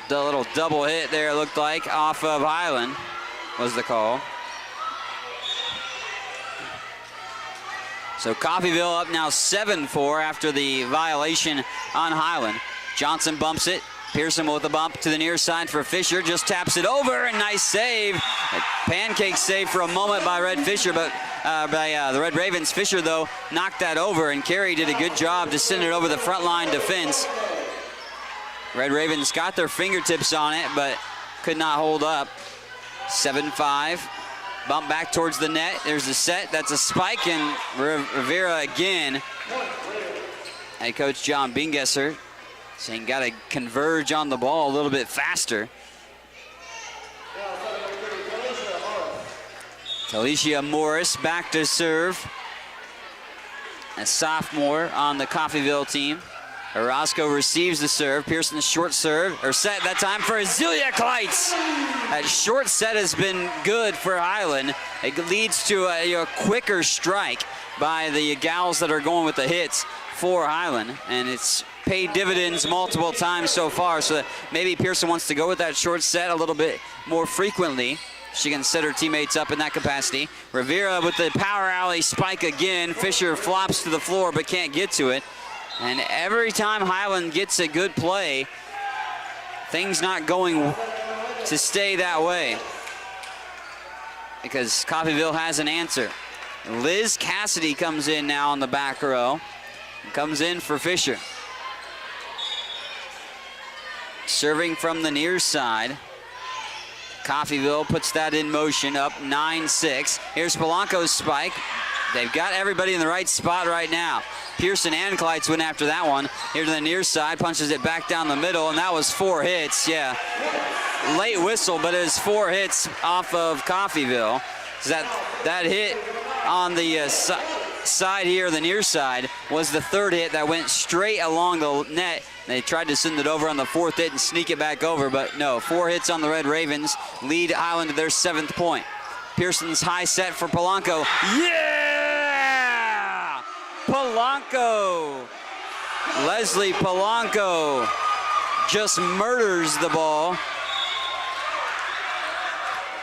the little double hit there looked like off of Highland was the call. So Coffeyville up now 7-4 after the violation on Highland. Johnson bumps it. Pearson with a bump to the near side for Fisher. Just taps it over, and nice save. A pancake save for a moment by Red Fisher, but by the Red Ravens. Fisher, though, knocked that over, and Carey did a good job to send it over the front line defense. Red Ravens got their fingertips on it, but could not hold up. 7-5. Bump back towards the net. There's the set. That's a spike, and Rivera again. Head coach John Bingesser saying got to converge on the ball a little bit faster. Talicia Morris back to serve. A sophomore on the Coffeyville team. Orozco receives the serve. Pearson's short serve, or set that time for Azealia Kleitz. That short set has been good for Highland. It leads to a quicker strike by the gals that are going with the hits for Highland, and it's paid dividends multiple times so far, so that maybe Pearson wants to go with that short set a little bit more frequently. She can set her teammates up in that capacity. Rivera with the power alley spike again. Fisher flops to the floor but can't get to it. And every time Highland gets a good play, things not going to stay that way, because Coffeyville has an answer. Liz Cassidy comes in now on the back row. Comes in for Fisher. Serving from the near side. Coffeyville puts that in motion, up 9-6. Here's Polanco's spike. They've got everybody in the right spot right now. Pearson and Kleitz went after that one. Here to the near side, punches it back down the middle, and that was 4 hits. Yeah, late whistle, but it was 4 hits off of Coffeyville. So that hit on the side here, the near side, was the 3rd hit that went straight along the net. They tried to send it over on the 4th hit and sneak it back over, but no. 4 hits on the Red Ravens lead Highland to their 7th point. Pearson's high set for Polanco. Yeah! Polanco! Leslie Polanco just murders the ball.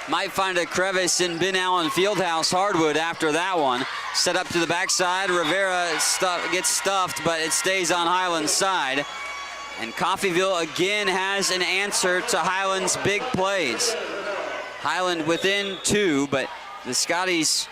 Might find a crevice in Ben Allen Fieldhouse hardwood after that one. Set up to the backside. Rivera gets stuffed, but it stays on Highland's side. And Coffeyville again has an answer to Highland's big plays. Highland within 2, but the Scotties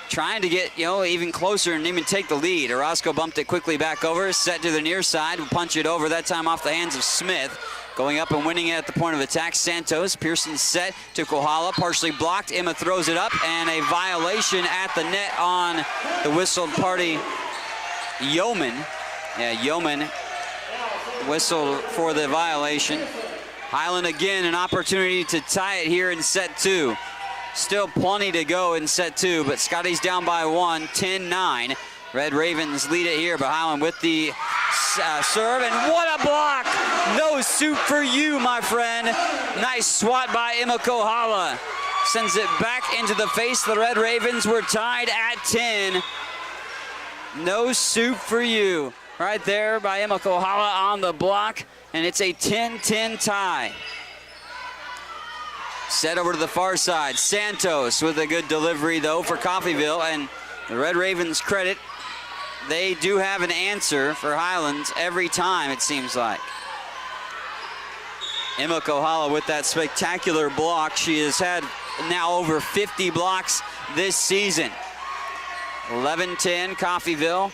trying to get, even closer and even take the lead. Orozco bumped it quickly back over, set to the near side, will punch it over, that time off the hands of Smith. Going up and winning it at the point of attack, Santos. Pearson set to Kohala, partially blocked. Emma throws it up, and a violation at the net on the whistled party, Yeoman. Yeah, Yeoman whistled for the violation. Highland again, an opportunity to tie it here in set 2. Still plenty to go in set 2, but Scotty's down by 1, 10-9. Red Ravens lead it here, but Highland with the serve, and what a block! No soup for you, my friend. Nice swat by Emma Kohala. Sends it back into the face. The Red Ravens were tied at 10. No soup for you. Right there by Emma Kohala on the block, and it's a 10-10 tie. Set over to the far side. Santos with a good delivery, though, for Coffeyville, and the Red Ravens credit. They do have an answer for Highlands every time, it seems like. Emma Kohala with that spectacular block. She has had now over 50 blocks this season. 11-10, Coffeyville.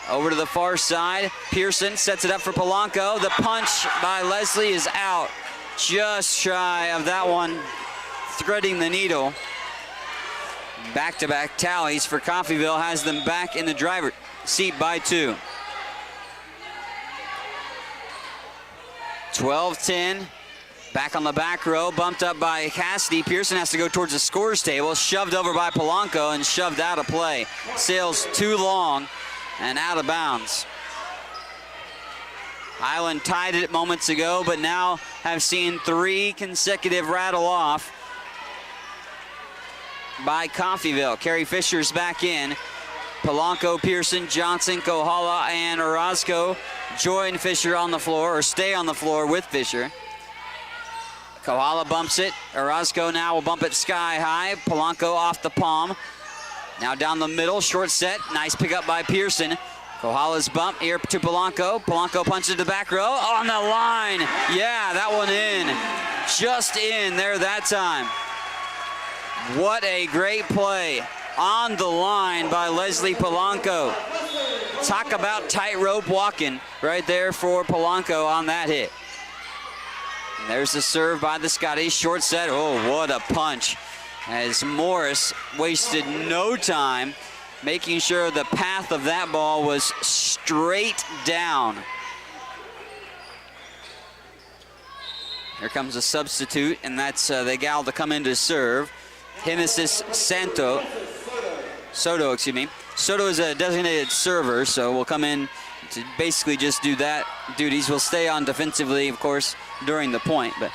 Over to the far side. Pearson sets it up for Polanco. The punch by Leslie is out. Just shy of that one, threading the needle. Back-to-back tallies for Coffeyville has them back in the driver's seat by 2. 12-10. Back on the back row, bumped up by Cassidy. Pearson has to go towards the scores table. Shoved over by Polanco and shoved out of play. Sails too long and out of bounds. Highland tied it moments ago, but now have seen 3 consecutive rattle off by Coffeyville. Carrie Fisher's back in. Polanco, Pearson, Johnson, Kohala, and Orozco join Fisher on the floor, or stay on the floor with Fisher. Kohala bumps it. Orozco now will bump it sky high. Polanco off the palm. Now down the middle, short set. Nice pickup by Pearson. Kohala's bump here to Polanco. Polanco punches the back row on the line. Yeah, that one in. Just in there that time. What a great play on the line by Leslie Polanco. Talk about tightrope walking right there for Polanco on that hit. And there's the serve by the Scotties. Short set. Oh, what a punch. As Morris wasted no time making sure the path of that ball was straight down. Here comes a substitute, and that's the gal to come in to serve. Genesis Soto, excuse me. Soto is a designated server, so will come in to basically just do that duties. Will stay on defensively, of course, during the point. But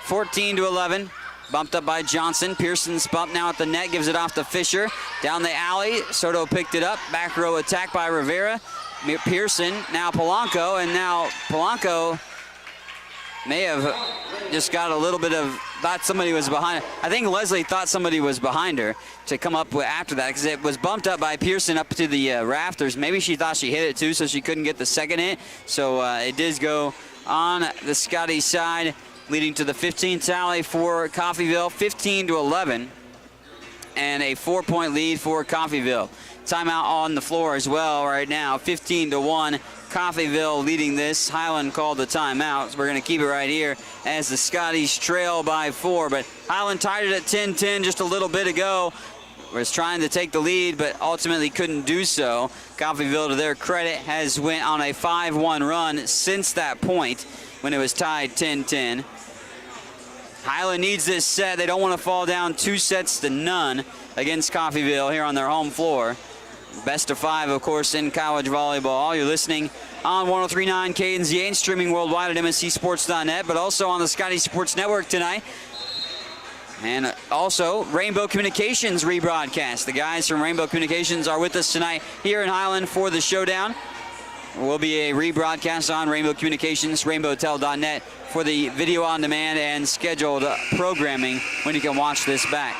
14-11, bumped up by Johnson. Pearson's bump now at the net, gives it off to Fisher. Down the alley, Soto picked it up. Back row attack by Rivera. Pearson, now Polanco, and now Polanco may have just got a little bit of, thought somebody was behind. I think Leslie thought somebody was behind her to come up with after that, because it was bumped up by Pearson up to the rafters. Maybe she thought she hit it too, so she couldn't get the second hit. So it did go on the Scotty side, leading to the 15th tally for Coffeyville, 15-11, and a 4-point lead for Coffeyville. Timeout on the floor as well right now, 15-1. Coffeyville leading this. Highland called the timeout, so we're going to keep it right here as the Scotties trail by 4. But Highland tied it at 10-10 just a little bit ago. Was trying to take the lead, but ultimately couldn't do so. Coffeyville, to their credit, has went on a 5-1 run since that point when it was tied 10-10. Highland needs this set. They don't want to fall down 2-0 against Coffeyville here on their home floor. Best of 5, of course, in college volleyball. You're listening on 103.9 KNZA and streaming worldwide at mscsports.net, but also on the Scotty Sports Network tonight. And also Rainbow Communications rebroadcast. The guys from Rainbow Communications are with us tonight here in Highland for the showdown. There will be a rebroadcast on Rainbow Communications, rainbowtel.net, for the video on demand and scheduled programming when you can watch this back.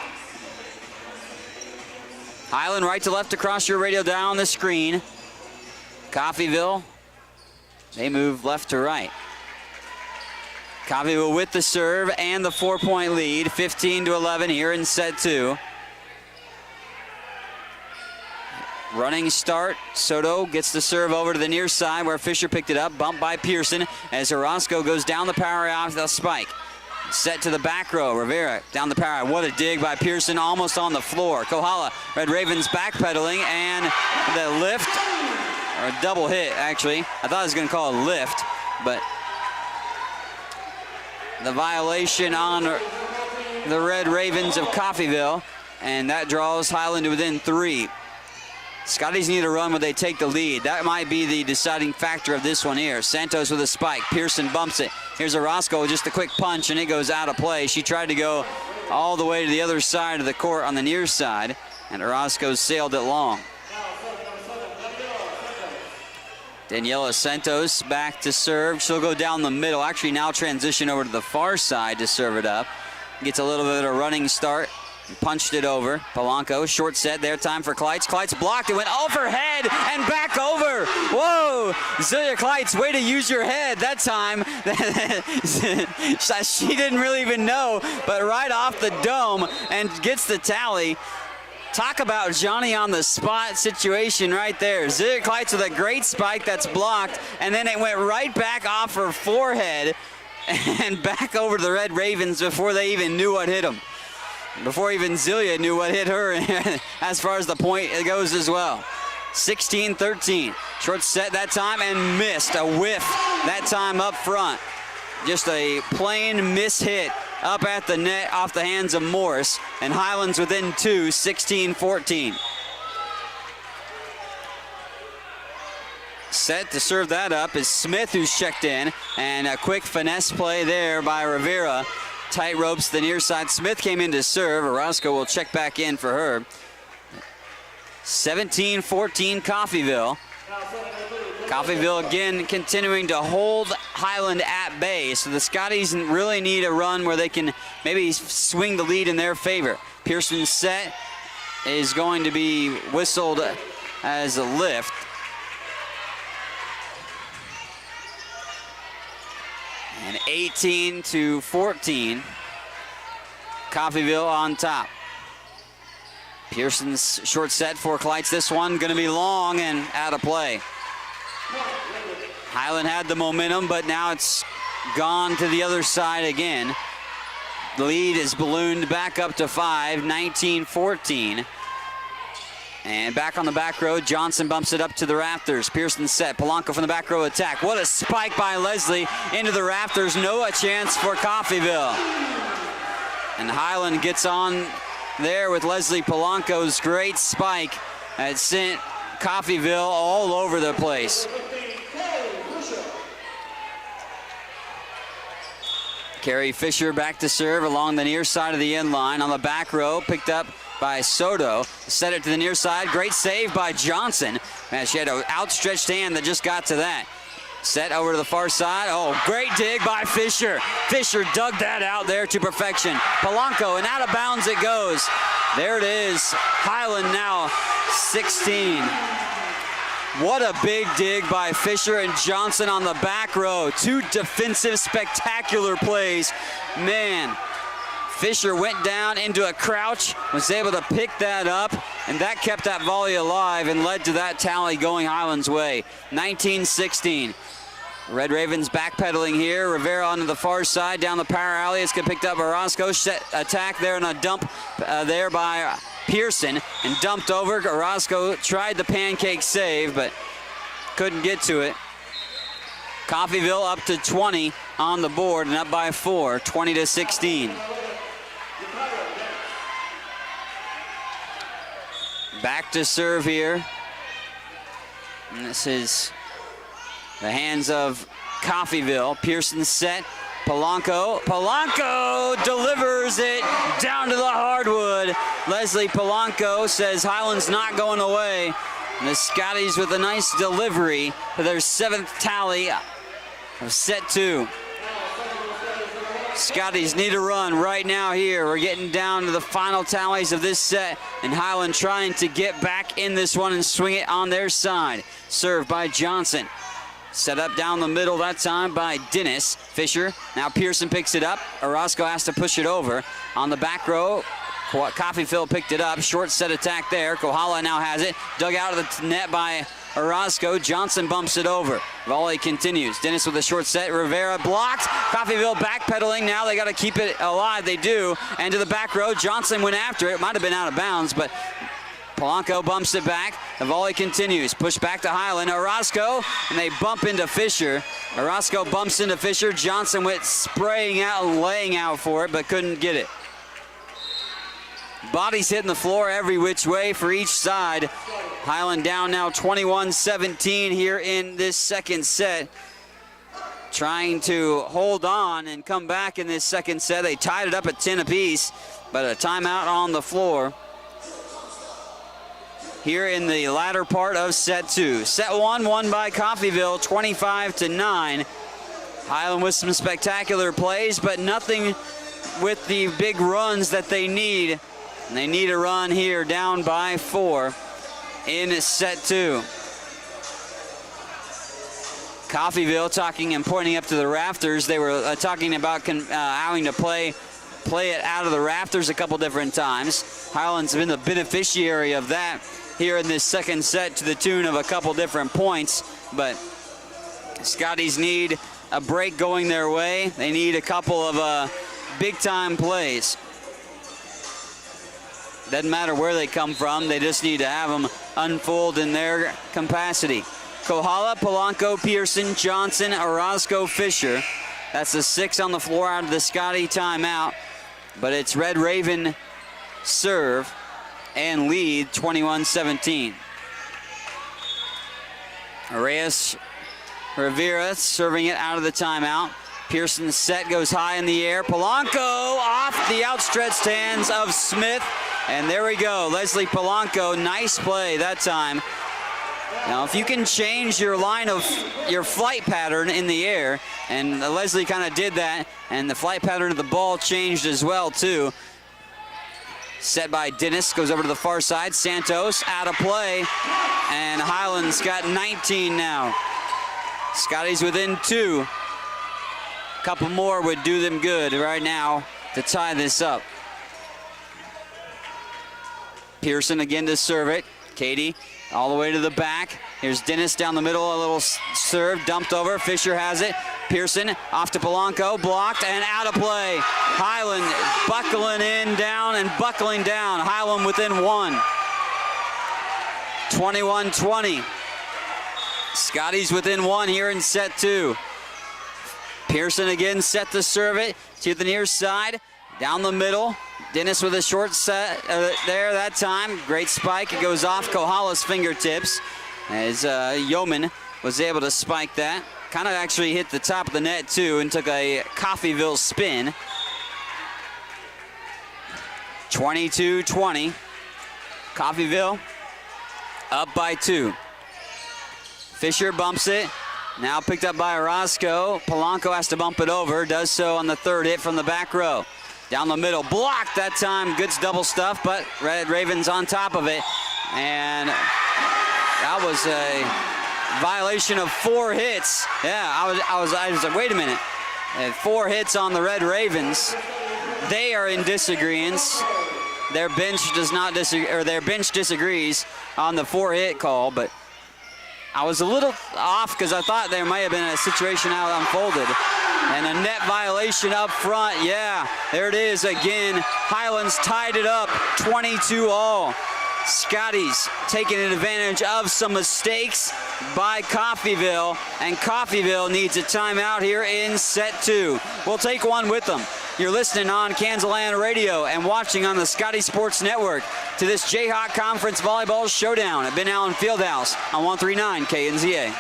Highland right to left across your radio dial on the screen. Coffeyville, they move left to right. Coffeyville with the serve and the 4-point lead, 15-11 here in set 2. Running start, Soto gets the serve over to the near side where Fisher picked it up, bumped by Pearson as Orozco goes down the power off the spike. Set to the back row, Rivera down the power. What a dig by Pearson, almost on the floor. Kohala, Red Ravens backpedaling, and the lift, or a double hit actually. I thought I was gonna call it a lift, but the violation on the Red Ravens of Coffeyville, and that draws Highland to within 3. Scotties need a run where they take the lead. That might be the deciding factor of this one here. Santos with a spike. Pearson bumps it. Here's Orozco, just a quick punch, and it goes out of play. She tried to go all the way to the other side of the court on the near side, and Orozco sailed it long. Daniela Santos back to serve. She'll go down the middle. Actually now transition over to the far side to serve it up. Gets a little bit of a running start. Punched it over. Polanco, short set there, time for Kleitz. Kleitz blocked, it went overhead and back over. Whoa, Zelia Kleitz, way to use your head that time. She didn't really even know, but right off the dome and gets the tally. Talk about Johnny on the spot situation right there. Zelia Kleitz with a great spike that's blocked, and then it went right back off her forehead and back over to the Red Ravens before they even knew what hit them. Before even Zelia knew what hit her as far as the point it goes as well. 16-13. Short set that time and missed. A whiff that time up front. Just a plain miss hit up at the net off the hands of Morris. And Highlands within 2, 16-14. Set to serve that up is Smith, who's checked in. And a quick finesse play there by Rivera. Tight ropes the near side. Smith came in to serve. Orozco will check back in for her. 17-14 Coffeyville. Coffeyville again continuing to hold Highland at bay. So the Scotties really need a run where they can maybe swing the lead in their favor. Pearson's set is going to be whistled as a lift. And 18-14, Coffeyville on top. Pearson's short set for Kleitz. This one going to be long and out of play. Highland had the momentum, but now it's gone to the other side again. The lead is ballooned back up to 5, 19-14. And back on the back row, Johnson bumps it up to the rafters. Pearson set, Polanco from the back row attack. What a spike by Leslie into the rafters. No chance for Coffeyville. And Highland gets on there with Leslie Polanco's great spike that sent Coffeyville all over the place. Carrie Fisher back to serve along the near side of the end line. On the back row, picked up by Soto. Set it to the near side. Great save by Johnson. Man, she had an outstretched hand that just got to that. Set over to the far side. Oh, great dig by Fisher. Fisher dug that out there to perfection. Polanco, and out of bounds it goes. There it is. Highland now 16. What a big dig by Fisher and Johnson on the back row. Two defensive, spectacular plays. Man, Fisher went down into a crouch, was able to pick that up, and that kept that volley alive and led to that tally going Highland's way. 19-16. Red Ravens backpedaling here. Rivera onto the far side, down the power alley. It's picked up by Orozco. Set attack there and a dump there by Pearson, and dumped over. Orozco tried the pancake save, but couldn't get to it. Coffeyville up to 20 on the board and up by 4, 20-16. Back to serve here. And this is the hands of Coffeyville. Pearson set. Polanco delivers it down to the hardwood. Leslie Polanco says Highland's not going away. And the Scotties with a nice delivery for their 7th tally of set 2. Scotties need a run right now here. We're getting down to the final tallies of this set, and Highland trying to get back in this one and swing it on their side. Served by Johnson. Set up down the middle that time by Dennis. Fisher, now Pearson picks it up. Orozco has to push it over. On the back row, Coffeyville picked it up. Short set attack there. Kohala now has it. Dug out of the net by Orozco. Johnson bumps it over. Volley continues. Dennis with a short set. Rivera blocked. Coffeyville backpedaling. Now they got to keep it alive. They do. And to the back row, Johnson went after it. It might have been out of bounds, but Polanco bumps it back. The volley continues. Push back to Highland. Orozco, and they bump into Fisher. Orozco bumps into Fisher. Johnson went spraying out and laying out for it, but couldn't get it. Bodies hitting the floor every which way for each side. Highland down now 21-17 here in this second set. Trying to hold on and come back in this second set. They tied it up at 10 apiece, but a timeout on the floor here in the latter part of set 2. Set 1 won by Coffeyville 25-9. Highland with some spectacular plays, but nothing with the big runs that they need. And they need a run here, down by 4 in set 2. Coffeyville talking and pointing up to the rafters. They were talking about having to play it out of the rafters a couple different times. Highland's been the beneficiary of that here in this second set to the tune of a couple different points, but Scotties need a break going their way. They need a couple of big-time plays. Doesn't matter where they come from, they just need to have them unfold in their capacity. Kohala, Polanco, Pearson, Johnson, Orozco, Fisher. That's the 6 on the floor out of the Scotty timeout, but it's Red Raven serve and lead 21-17. Reyes Rivera serving it out of the timeout. Pearson's set goes high in the air. Polanco off the outstretched hands of Smith. And there we go, Leslie Polanco, nice play that time. Now, if you can change your your flight pattern in the air, and Leslie kind of did that, and the flight pattern of the ball changed as well, too. Set by Dennis, goes over to the far side. Santos out of play, and Highland's got 19 now. Scotty's within 2. A couple more would do them good right now to tie this up. Pearson again to serve it. Katie all the way to the back. Here's Dennis down the middle, a little serve, dumped over. Fisher has it. Pearson off to Polanco, blocked and out of play. Highland buckling in, down and buckling down. Highland within 1. 21-20. Scotty's within 1 here in set 2. Pearson again set to serve it to the near side, down the middle. Dennis with a short set there that time. Great spike. It goes off Kohala's fingertips as Yeoman was able to spike that. Kind of actually hit the top of the net, too, and took a Coffeyville spin. 22-20. Coffeyville up by 2. Fisher bumps it. Now picked up by Orozco. Polanco has to bump it over. Does so on the third hit from the back row. Down the middle. Blocked that time. Good double stuff, but Red Ravens on top of it. And that was a violation of 4 hits. Yeah, I was like, wait a minute. 4 hits on the Red Ravens. They are in disagreements. Their bench does not disagree, or their bench disagrees on the 4-hit call, but I was a little off because I thought there might have been a situation how it unfolded. And a net violation up front. Yeah, there it is again. Highlands tied it up 22-all. Scotty's taking advantage of some mistakes by Coffeyville, and Coffeyville needs a timeout here in set 2. We'll take one with them. You're listening on Kansas Radio and watching on the Scotty Sports Network to this Jayhawk Conference Volleyball Showdown at Ben Allen Fieldhouse on 103.9 KNZA.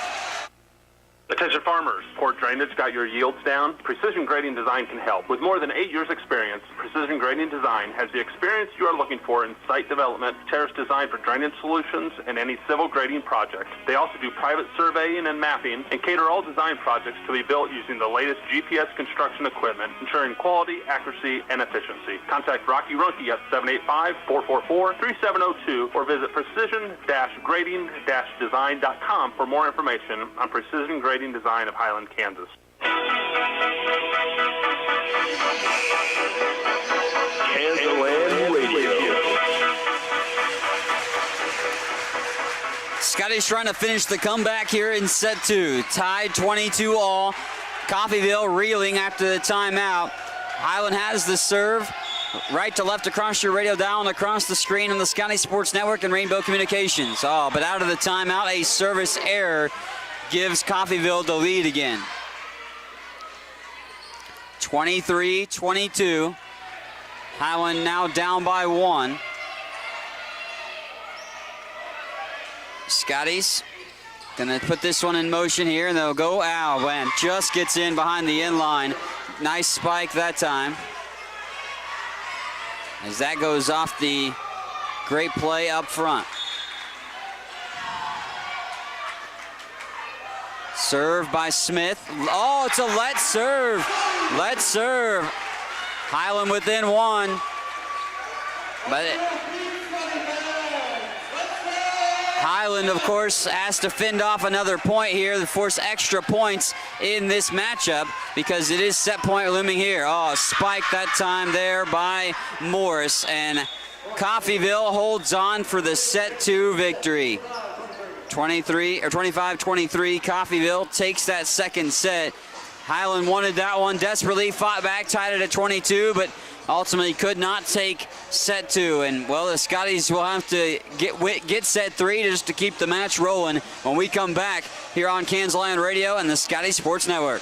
Attention farmers, poor drainage got your yields down? Precision Grading Design can help. With more than 8 years experience, Precision Grading Design has the experience you are looking for in site development, terrace design for drainage solutions, and any civil grading project. They also do private surveying and mapping and cater all design projects to be built using the latest GPS construction equipment, ensuring quality, accuracy, and efficiency. Contact Rocky Runke at 785-444-3702 or visit precision-grading-design.com for more information on Precision Grading Design of Highland, Kansas. Kansas Radio. Scotty's trying to finish the comeback here in set 2. Tied 22-all. Coffeyville reeling after the timeout. Highland has the serve. Right to left across your radio dial and across the screen on the Scotty Sports Network and Rainbow Communications. Oh, but out of the timeout, a service error gives Coffeyville the lead again. 23-22. Highland now down by 1. Scotty's gonna put this one in motion here, and they'll go out. Man, just gets in behind the end line. Nice spike that time. As that goes off the great play up front. Serve by Smith. Oh, it's a let serve. Let serve. Highland within 1. But Highland, of course, has to fend off another point here to force extra points in this matchup because it is set point looming here. Oh, spike that time there by Morris. And Coffeyville holds on for the set 2 victory. 25-23, Coffeyville takes that second set. Highland wanted that one desperately, fought back, tied it at 22, but ultimately could not take set 2. And, well, the Scotties will have to get set 3 just to keep the match rolling when we come back here on Kansas Radio and the Scotty Sports Network.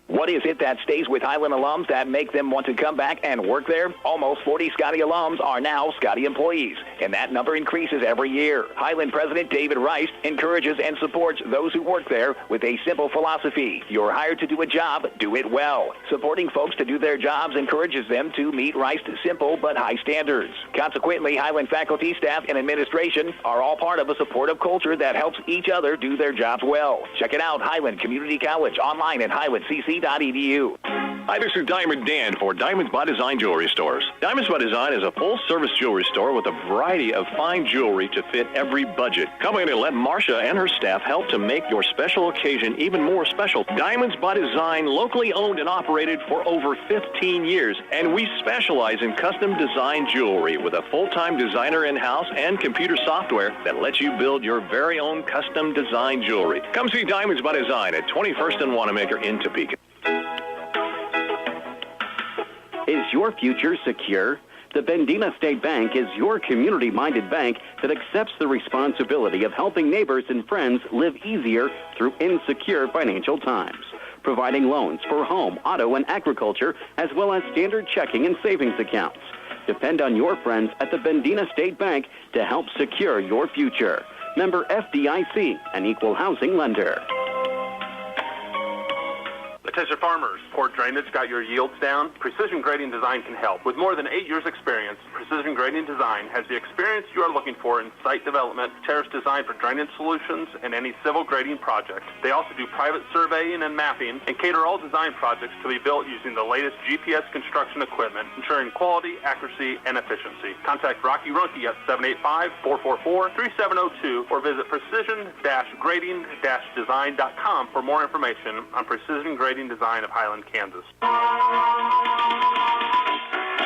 What is it that stays with Highland alums that make them want to come back and work there? Almost 40 Scotty alums are now Scotty employees, and that number increases every year. Highland President David Rice encourages and supports those who work there with a simple philosophy. You're hired to do a job, do it well. Supporting folks to do their jobs encourages them to meet Rice's simple but high standards. Consequently, Highland faculty, staff, and administration are all part of a supportive culture that helps each other do their jobs well. Check it out, Highland Community College, online at highlandcc.edu. Hi, this is Diamond Dan for Diamonds by Design Jewelry Stores. Diamonds by Design is a full-service jewelry store with a variety of fine jewelry to fit every budget. Come in and let Marcia and her staff help to make your special occasion even more special. Diamonds by Design, locally owned and operated for over 15 years, and we specialize in custom design jewelry with a full-time designer in-house and computer software that lets you build your very own custom design jewelry. Come see Diamonds by Design at 21st and Wanamaker in Topeka. Is your future secure? The Bendina State Bank is your community-minded bank that accepts the responsibility of helping neighbors and friends live easier through insecure financial times, providing loans for home, auto, and agriculture, as well as standard checking and savings accounts. Depend on your friends at the Bendina State Bank to help secure your future. Member FDIC, an equal housing lender. Attention farmers, poor drainage got your yields down? Precision Grading Design can help. With more than 8 years experience, Precision Grading Design has the experience you are looking for in site development, terrace design for drainage solutions, and any civil grading project. They also do private surveying and mapping and cater all design projects to be built using the latest GPS construction equipment, ensuring quality, accuracy, and efficiency. Contact Rocky Runke at 785-444-3702 or visit precision-grading-design.com for more information on Precision Grading Design of Highland, Kansas.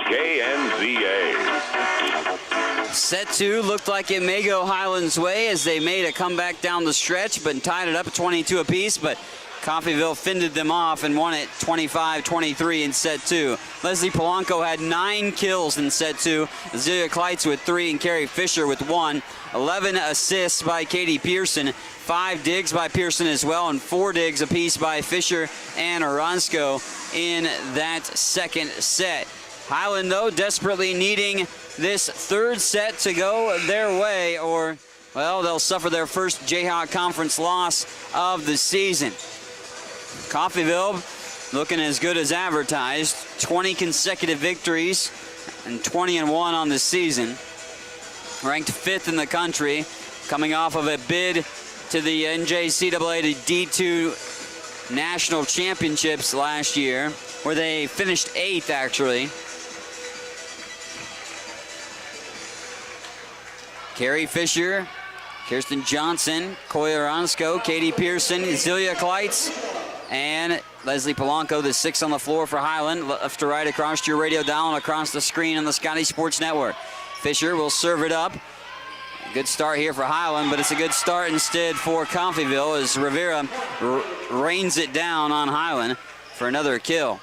KNZA. Set 2 looked like it may go Highland's way as they made a comeback down the stretch, but tied it up at 22 apiece. But Coffeyville fended them off and won it 25-23 in set 2. Leslie Polanco had 9 kills in set 2. Azealia Kleitz with 3 and Carrie Fisher with 1. 11 assists by Katie Pearson. 5 digs by Pearson as well, and 4 digs apiece by Fisher and Oronsko in that second set. Highland, though, desperately needing this third set to go their way, or, well, they'll suffer their first Jayhawk Conference loss of the season. Coffeyville looking as good as advertised. 20 consecutive victories and 20-1 on the season. Ranked 5th in the country, coming off of a bid to the NJCAA to D2 National Championships last year, where they finished 8th, actually. Carrie Fisher, Kirsten Johnson, Coy Oronsko, Katie Pearson, Azealia Kleitz, and Leslie Polanco, the 6 on the floor for Highland. Left to right across your radio dial and across the screen on the Scotty Sports Network. Fisher will serve it up. Good start here for Highland, but it's a good start instead for Coffeyville as Rivera rains it down on Highland for another kill.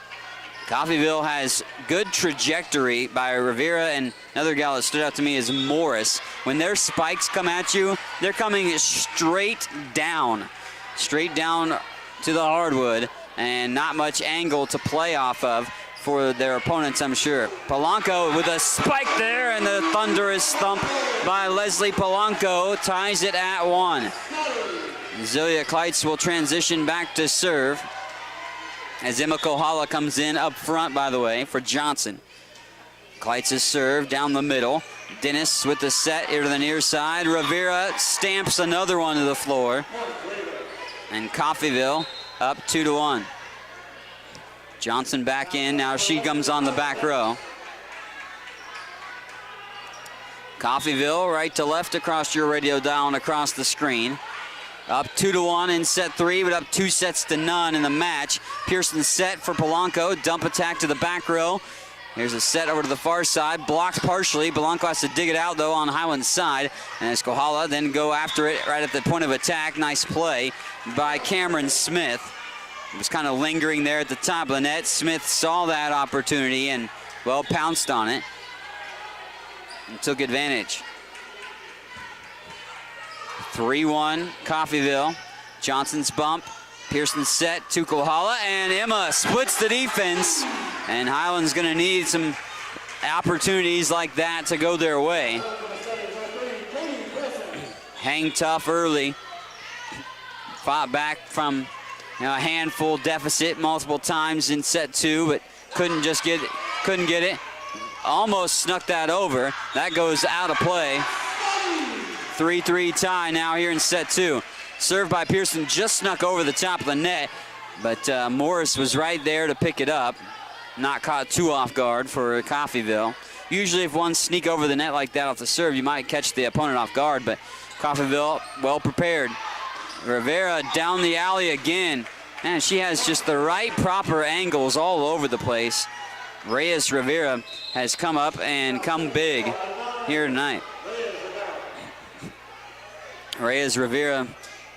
Coffeyville has good trajectory by Rivera, and another gal that stood out to me is Morris. When their spikes come at you, they're coming straight down to the hardwood, and not much angle to play off of for their opponents, I'm sure. Polanco with a spike there, and the thunderous thump by Leslie Polanco ties it at 1. Azealia Kleitz will transition back to serve as Emma Kohala comes in up front, by the way, for Johnson. Kleitz's serve down the middle. Dennis with the set here to the near side. Rivera stamps another one to the floor. And Coffeyville up 2-1. Johnson back in. Now she comes on the back row. Coffeyville right to left across your radio dial and across the screen. Up 2-1 in set 3, but up 2 sets to none in the match. Pearson set for Polanco. Dump attack to the back row. Here's a set over to the far side. Blocked partially. Polanco has to dig it out, though, on Highland's side. And as Kohala then go after it right at the point of attack. Nice play by Cameron Smith. It was kind of lingering there at the top of the net. Smith saw that opportunity and, well, pounced on it and took advantage. 3-1 Coffeyville. Johnson's bump. Pearson set to Kohala, and Emma splits the defense. And Highland's going to need some opportunities like that to go their way. Hang tough early. Fought back from a handful deficit multiple times in set 2, but couldn't get it. Almost snuck that over. That goes out of play. 3-3 tie now here in set 2. Served by Pearson, just snuck over the top of the net, but Morris was right there to pick it up. Not caught too off guard for Coffeyville. Usually if one sneak over the net like that off the serve, you might catch the opponent off guard, but Coffeyville well prepared. Rivera down the alley again. Man, she has just the right proper angles all over the place. Reyes Rivera has come up and come big here tonight. Reyes Rivera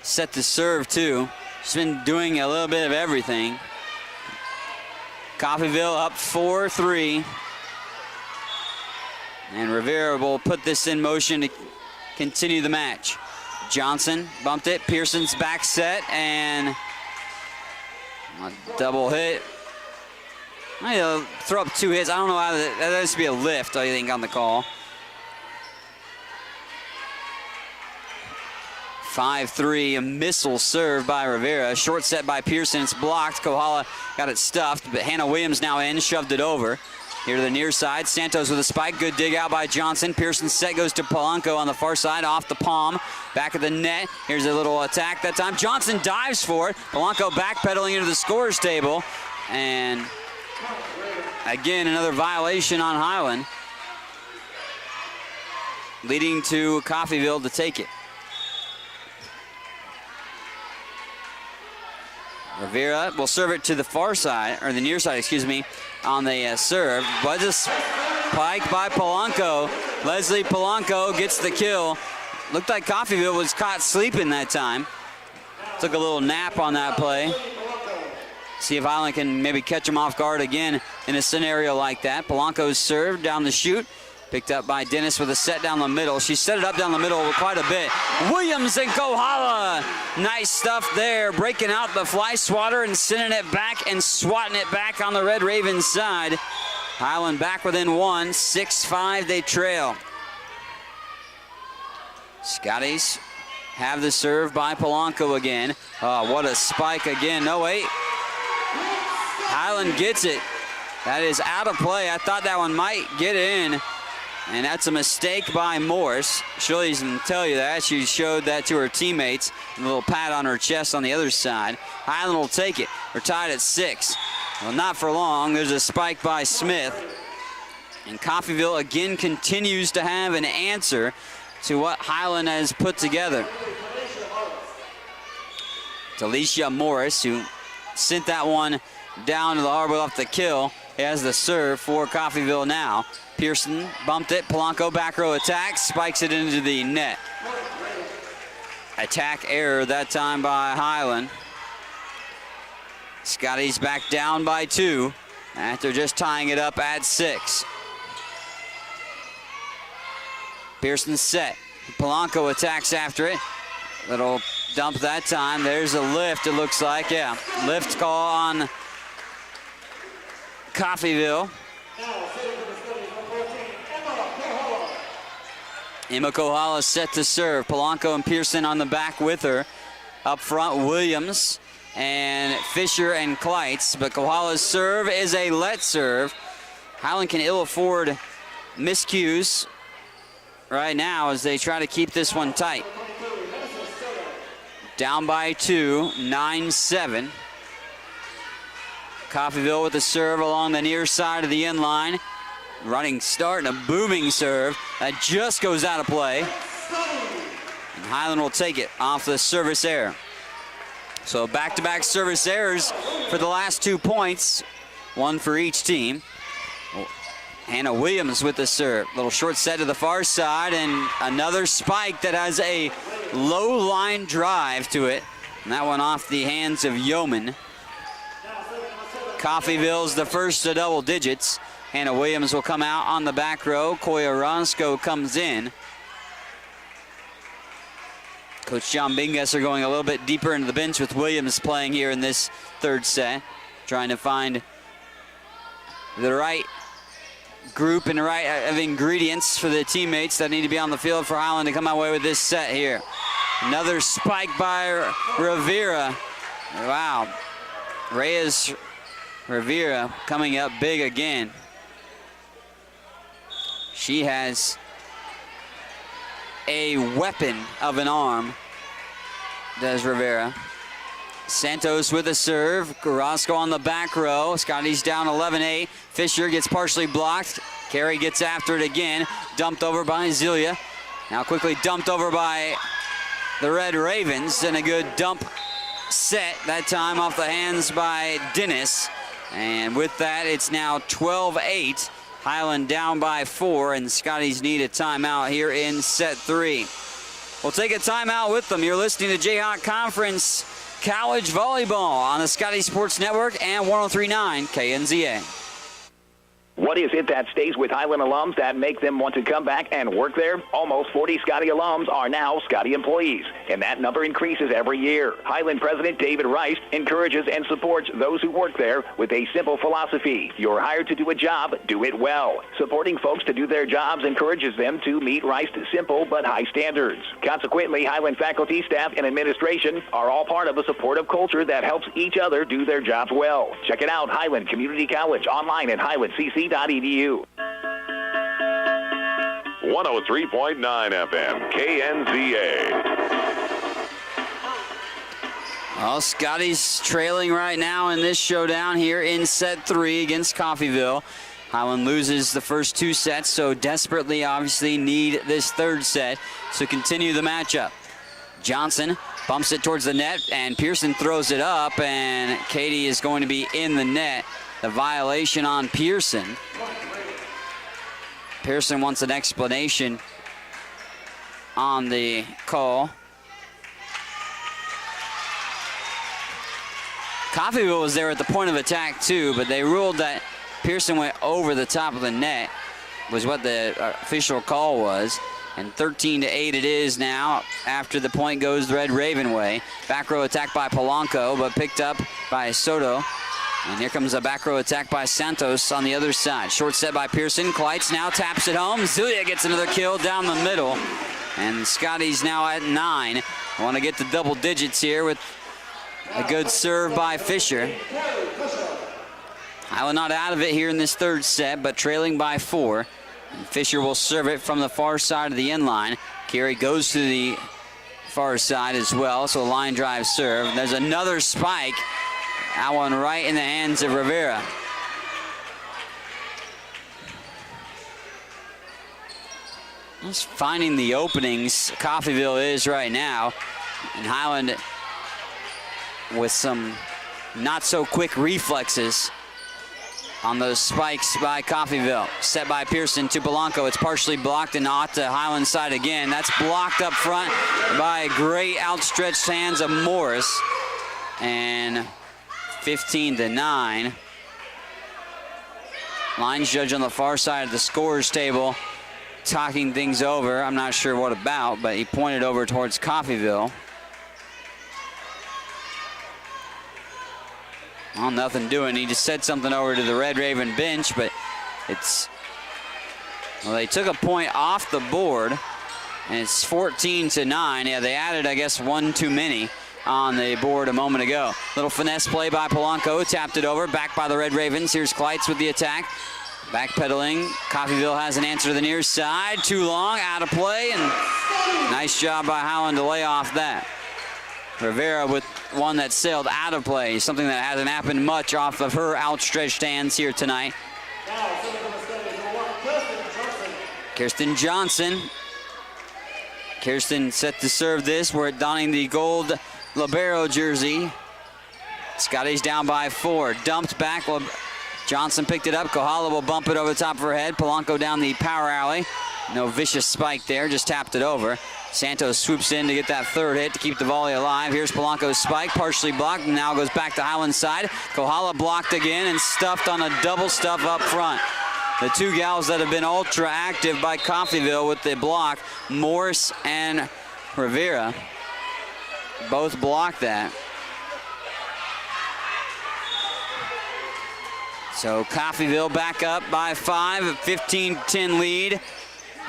set to serve too. She's been doing a little bit of everything. Coffeyville up 4-3. And Rivera will put this in motion to continue the match. Johnson bumped it. Pearson's back set and a double hit. I throw up 2 hits. I don't know how that has to be a lift, I think, on the call. 5-3 missile serve by Rivera. Short set by Pearson. It's blocked. Kohala got it stuffed, but Hannah Williams now in, shoved it over. Here to the near side. Santos with a spike. Good dig out by Johnson. Pearson's set goes to Polanco on the far side, off the palm. Back of the net. Here's a little attack that time. Johnson dives for it. Polanco backpedaling into the scorer's table. And again, another violation on Highland, leading to Coffeyville to take it. Rivera will serve it to the far side, or the near side, excuse me, on the serve. Was a spike by Polanco. Leslie Polanco gets the kill. Looked like Coffeyville was caught sleeping that time. Took a little nap on that play. See if Highland can maybe catch him off guard again in a scenario like that. Polanco's serve down the chute. Picked up by Dennis with a set down the middle. She set it up down the middle quite a bit. Williams and Kohala. Nice stuff there. Breaking out the fly swatter and sending it back and swatting it back on the Red Ravens side. Highland back within one. 6-5 they trail. Scotties have the serve by Polanco again. Oh, what a spike again. No, wait. Highland gets it. That is out of play. I thought that one might get in. And that's a mistake by Morse. She'll even tell you that. She showed that to her teammates. A little pat on her chest on the other side. Highland will take it. We're tied at 6. Well, not for long. There's a spike by Smith. And Coffeyville again continues to have an answer to what Highland has put together. It's Alicia Morris, who sent that one down to the harbor off the kill. He has the serve for Coffeyville now. Pearson bumped it. Polanco back row attack, spikes it into the net. Attack error that time by Highland. Scotty's back down by 2 after just tying it up at 6. Pearson set. Polanco attacks after it. Little dump that time. There's a lift, it looks like. Yeah, lift call on Coffeyville. Emma Kohala set to serve. Polanco and Pearson on the back with her. Up front, Williams and Fisher and Kleitz. But Kohala's serve is a let serve. Highland can ill afford miscues right now as they try to keep this one tight. Down by 2, 9-7. Coffeyville with the serve along the near side of the end line. Running start and a booming serve that just goes out of play. And Highland will take it off the service error. So back-to-back service errors for the last 2 points, one for each team. Hannah Williams with the serve. Little short set to the far side and another spike that has a low line drive to it. And that one off the hands of Yeoman. Coffeyville's the first to double digits. Hannah Williams will come out on the back row. Koya Ronsko comes in. Coach John Bingesser going a little bit deeper into the bench with Williams playing here in this third set. Trying to find the right group and the right of ingredients for the teammates that need to be on the field for Highland to come away with this set here. Another spike by Rivera. Wow. Reyes Rivera coming up big again. She has a weapon of an arm, does Rivera. Santos with a serve. Carrasco on the back row. Scotty's down 11-8. Fisher gets partially blocked. Carey gets after it again. Dumped over by Zelia. Now quickly dumped over by the Red Ravens. And a good dump set, that time off the hands by Dennis. And with that, it's now 12-8. Highland down by 4, and Scotties need a timeout here in set 3. We'll take a timeout with them. You're listening to Jayhawk Conference College Volleyball on the Scotty Sports Network and 103.9 KNZA. What is it that stays with Highland alums that make them want to come back and work there? Almost 40 Scotty alums are now Scotty employees, and that number increases every year. Highland President David Rice encourages and supports those who work there with a simple philosophy. You're hired to do a job, do it well. Supporting folks to do their jobs encourages them to meet Rice's simple but high standards. Consequently, Highland faculty, staff, and administration are all part of a supportive culture that helps each other do their jobs well. Check it out, Highland Community College, online at highlandcc.edu. 103.9 FM, KNZA. Well, Scotty's trailing right now in this showdown here in set 3 against Coffeyville. Highland loses the first 2 sets, so desperately obviously need this 3rd set to continue the matchup. Johnson bumps it towards the net, and Pearson throws it up, and Katie is going to be in the net. The violation on Pearson. Pearson wants an explanation on the call. Coffeyville was there at the point of attack too, but they ruled that Pearson went over the top of the net, was what the official call was. And 13-8 it is now after the point goes the Red Raven way. Back row attack by Polanco, but picked up by Soto. And here comes a back row attack by Santos on the other side. Short set by Pearson. Kleitz now taps it home. Zulia gets another kill down the middle. And Scotty's now at 9. Want to get to double digits here with a good serve by Fisher. Highland not out of it here in this 3rd set, but trailing by 4. And Fisher will serve it from the far side of the end line. Carey goes to the far side as well, so a line drive serve. There's another spike. That one right in the hands of Rivera. Just finding the openings, Coffeyville is right now. And Highland with some not so quick reflexes on those spikes by Coffeyville. Set by Pearson to Polanco. It's partially blocked and out to Highland side again. That's blocked up front by great outstretched hands of Morris. And 15-9. Lines judge on the far side of the scorer's table talking things over. I'm not sure what about, but he pointed over towards Coffeyville. Well, nothing doing. He just said something over to the Red Raven bench, but it's... Well, they took a point off the board, and it's 14-9. Yeah, they added, I guess, one too many on the board a moment ago. Little finesse play by Polanco, tapped it over, back by the Red Ravens. Here's Kleitz with the attack. Backpedaling, Coffeyville has an answer to the near side. Too long, out of play, and nice job by Highland to lay off that. Rivera with one that sailed out of play, something that hasn't happened much off of her outstretched hands here tonight. Kirsten Johnson. Kirsten set to serve this. We're donning the gold libero jersey. Scotty's down by 4. Dumped back. Johnson picked it up. Kohala will bump it over the top of her head. Polanco down the power alley. No vicious spike there, just tapped it over. Santos swoops in to get that 3rd hit to keep the volley alive. Here's Polanco's spike, partially blocked, and now goes back to Highland's side. Kohala blocked again and stuffed on a double stuff up front. The 2 gals that have been ultra active by Coffeyville with the block, Morris and Rivera, both blocked that. So Coffeyville back up by 5, a 15-10 lead.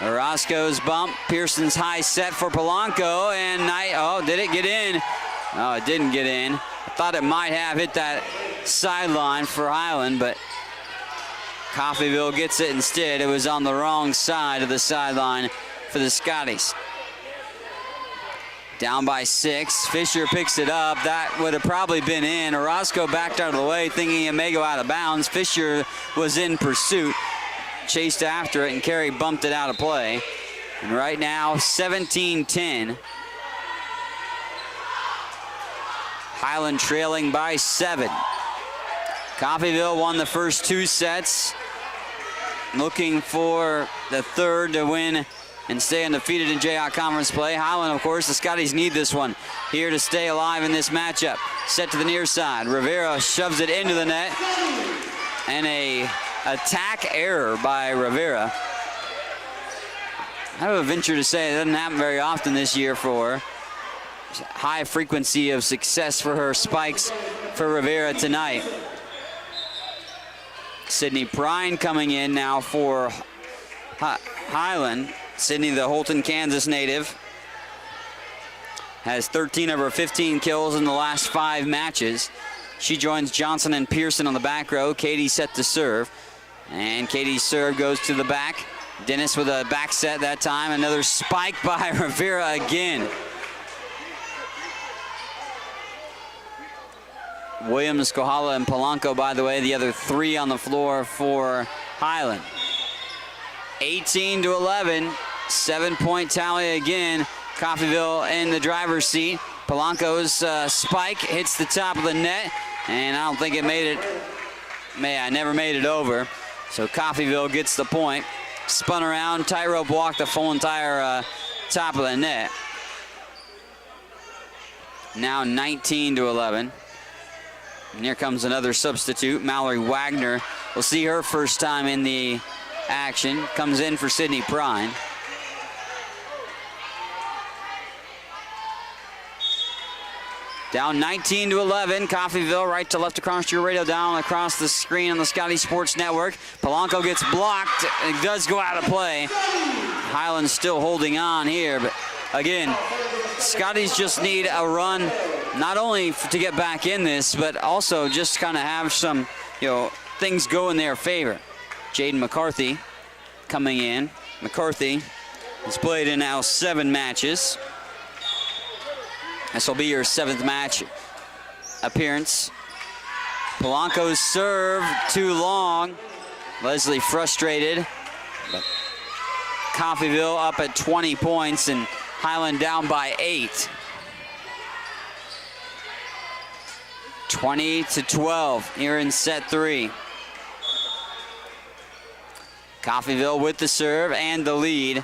Orozco's bump, Pearson's high set for Polanco, and oh, did it get in? Oh, it didn't get in. I thought it might have hit that sideline for Highland, but Coffeyville gets it instead. It was on the wrong side of the sideline for the Scotties. Down by 6. Fisher picks it up. That would have probably been in. Orozco backed out of the way, thinking it may go out of bounds. Fisher was in pursuit, chased after it, and Carey bumped it out of play. And right now, 17-10. Highland trailing by 7. Coffeyville won the first 2 sets, looking for the 3rd to win and stay undefeated in Jayhawk Conference play. Highland, of course, the Scotties need this one here to stay alive in this matchup. Set to the near side. Rivera shoves it into the net. And a attack error by Rivera. I would venture to say it doesn't happen very often this year for her. High frequency of success for her spikes for Rivera tonight. Sydney Prine coming in now for Highland. Sydney, the Holton, Kansas native, has 13 of her 15 kills in the last 5 matches. She joins Johnson and Pearson on the back row. Katie set to serve, and Katie's serve goes to the back. Dennis with a back set that time. Another spike by Rivera again. Williams, Kohala, and Polanco, by the way, the other 3 on the floor for Highland. 18-11, 7-point tally again. Coffeyville in the driver's seat. Polanco's spike hits the top of the net, and I don't think it made it. I never made it over. So Coffeyville gets the point. Spun around, tightrope walk the full entire top of the net. Now 19-11. And here comes another substitute, Mallory Wagner. We'll see her first time in the action. Comes in for Sydney Prine. Down 19-11, Coffeyville, right to left across your radio, down across the screen on the Scotty Sports Network. Polanco gets blocked. It does go out of play. Highland's still holding on here, but again, Scotties just need a run, not only to get back in this, but also just kind of have some, things go in their favor. Jaden McCarthy coming in. McCarthy has played in now 7 matches. This will be your 7th match appearance. Polanco's serve too long. Leslie frustrated. But Coffeyville up at 20 points and Highland down by 8. 20-12 here in set 3. Coffeyville with the serve and the lead.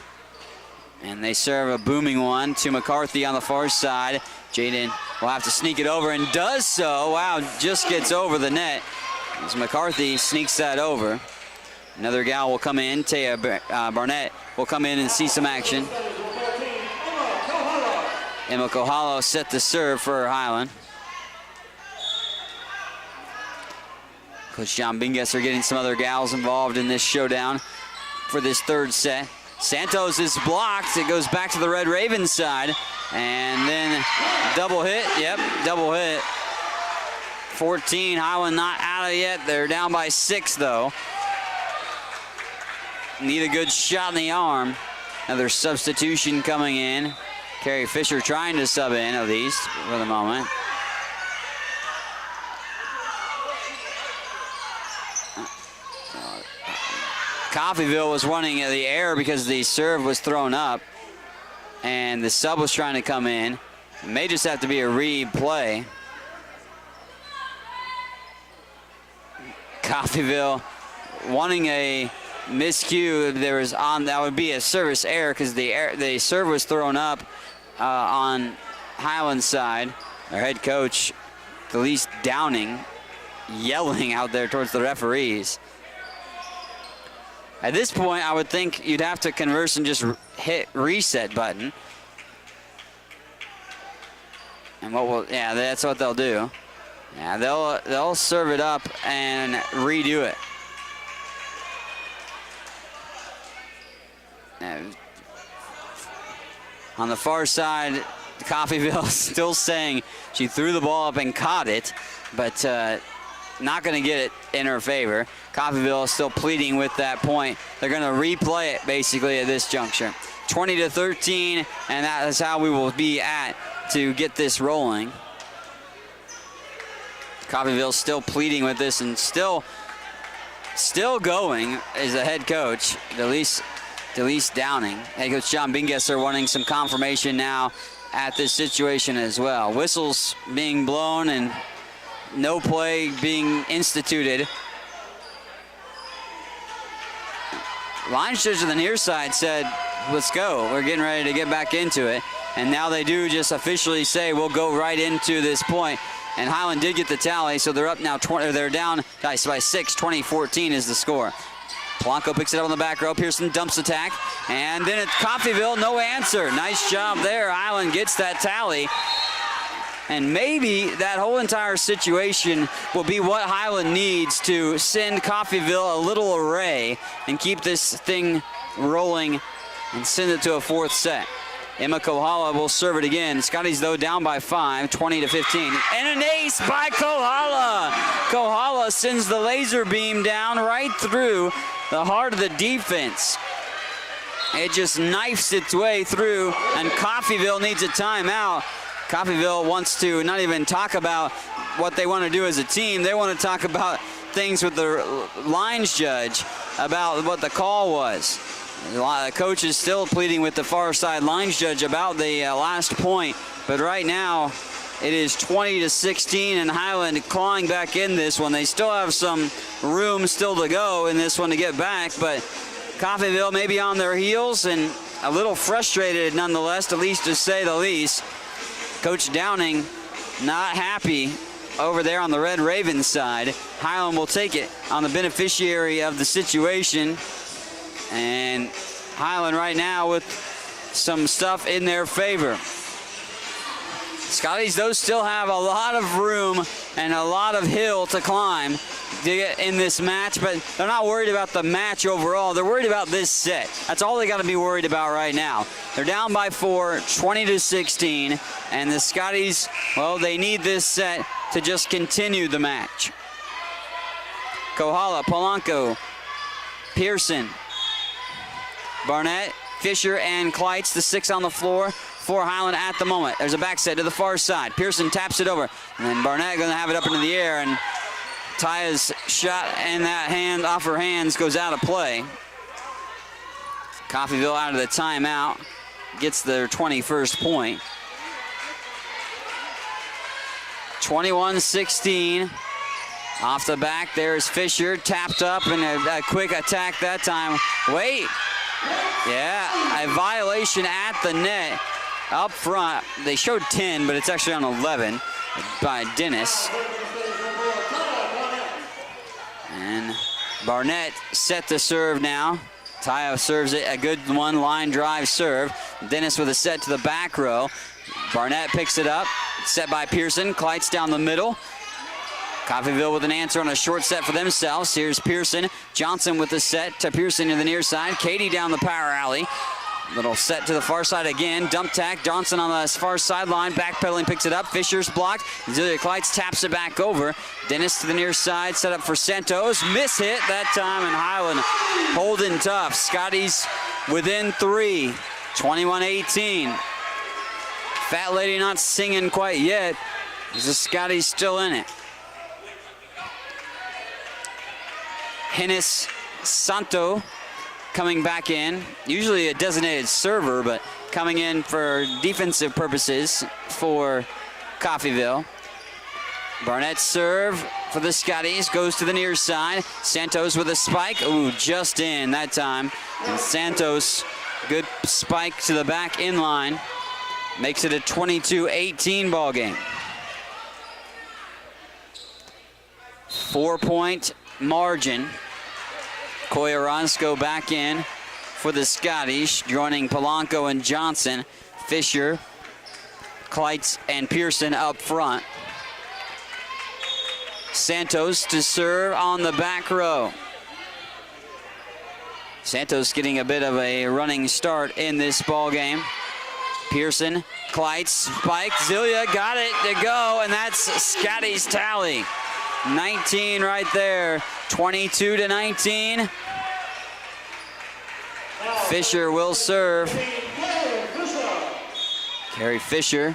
And they serve a booming one to McCarthy on the far side. Jaden will have to sneak it over and does so. Wow, just gets over the net as McCarthy sneaks that over. Another gal will come in. Taya Barnett will come in and see some action. Emma Kohala set the serve for Highland. Coach John Bingesser getting some other gals involved in this showdown for this 3rd set. Santos is blocked. It goes back to the Red Ravens side. And then double hit. Yep, double hit. 14. Highland not out of it yet. They're down by 6, though. Need a good shot in the arm. Another substitution coming in. Carrie Fisher trying to sub in, at least, for the moment. Coffeyville was running the air because the serve was thrown up, and the sub was trying to come in. It may just have to be a replay. Coffeyville wanting a miscue. There was that would be a service error because the serve was thrown up on Highland's side. Our head coach, Delise Downing, yelling out there towards the referees. At this point, I would think you'd have to converse and just hit reset button. And that's what they'll do. Yeah, they'll serve it up and redo it. And on the far side, Coffeyville still saying she threw the ball up and caught it, but not going to get it in her favor. Coffeyville is still pleading with that point. They're going to replay it basically at this juncture. 20-13, and that is how we will be at to get this rolling. Coffeyville still pleading with this and still going as the head coach, Delise Downing. Head coach John Bingesser wanting some confirmation now at this situation as well. Whistles being blown and no play being instituted. Line judge on the near side said, let's go. We're getting ready to get back into it. And now they do just officially say we'll go right into this point. And Highland did get the tally, so they're up now 20, they're down by 6, 20-14 is the score. Polanco picks it up on the back row. Pearson dumps attack. And then it's Coffeyville, no answer. Nice job there. Highland gets that tally. And maybe that whole entire situation will be what Highland needs to send Coffeyville a little array and keep this thing rolling and send it to a 4th set. Emma Kohala will serve it again. Scotties, though, down by 5, 20-15. And an ace by Kohala. Kohala sends the laser beam down right through the heart of the defense. It just knifes its way through, and Coffeyville needs a timeout. Coffeyville wants to not even talk about what they want to do as a team. They want to talk about things with the lines judge, about what the call was. The coach is still pleading with the far side lines judge about the last point, but right now it is 20-16, and Highland clawing back in this one. They still have some room still to go in this one to get back, but Coffeyville may be on their heels and a little frustrated nonetheless, at least to say the least. Coach Downing not happy over there on the Red Ravens side. Highland will take it on the beneficiary of the situation. And Highland right now with some stuff in their favor. Scotties, those still have a lot of room and a lot of hill to climb to get in this match, but they're not worried about the match overall. They're worried about this set. That's all they got to be worried about right now. They're down by 4, 20-16, and the Scotties, well, they need this set to just continue the match. Kohala, Polanco, Pearson, Barnett, Fisher, and Kleitz, the 6 on the floor for Highland at the moment. There's a back set to the far side. Pearson taps it over, and then Barnett going to have it up into the air, and Taya's shot and that hand off her hands goes out of play. Coffeyville out of the timeout, gets their 21st point. 21-16. Off the back, there's Fisher, tapped up, and a quick attack that time. Wait. Yeah, a violation at the net up front. They showed 10, but it's actually on 11 by Dennis. And Barnett set to serve now. Taya serves it, a good one, line drive serve. Dennis with a set to the back row. Barnett picks it up, set by Pearson. Kleitz down the middle. Coffeyville with an answer on a short set for themselves. Here's Pearson. Johnson with the set to Pearson to the near side. Katie down the power alley. Little set to the far side again. Dump tack. Johnson on the far sideline. Backpedaling, picks it up. Fisher's blocked. Zelia Kleitz taps it back over. Dennis to the near side. Set up for Santos. Miss hit that time, and Highland holding tough. Scotties within 3. 21-18. Fat Lady not singing quite yet. The Scotties still in it. Hennis Santo coming back in. Usually a designated server, but coming in for defensive purposes for Coffeyville. Barnett serve for the Scotties, goes to the near side. Santos with a spike. Ooh, just in that time. And Santos, good spike to the back in line. Makes it a 22-18 ball game. 4-point margin. Koyaransko back in for the Scottish, joining Polanco and Johnson. Fisher, Kleitz, and Pearson up front. Santos to serve on the back row. Santos getting a bit of a running start in this ball game. Pearson, Kleitz, spike, Zelia got it to go, and that's Scotty's tally. 19 right there, 22-19. Fisher will serve. Carrie Fisher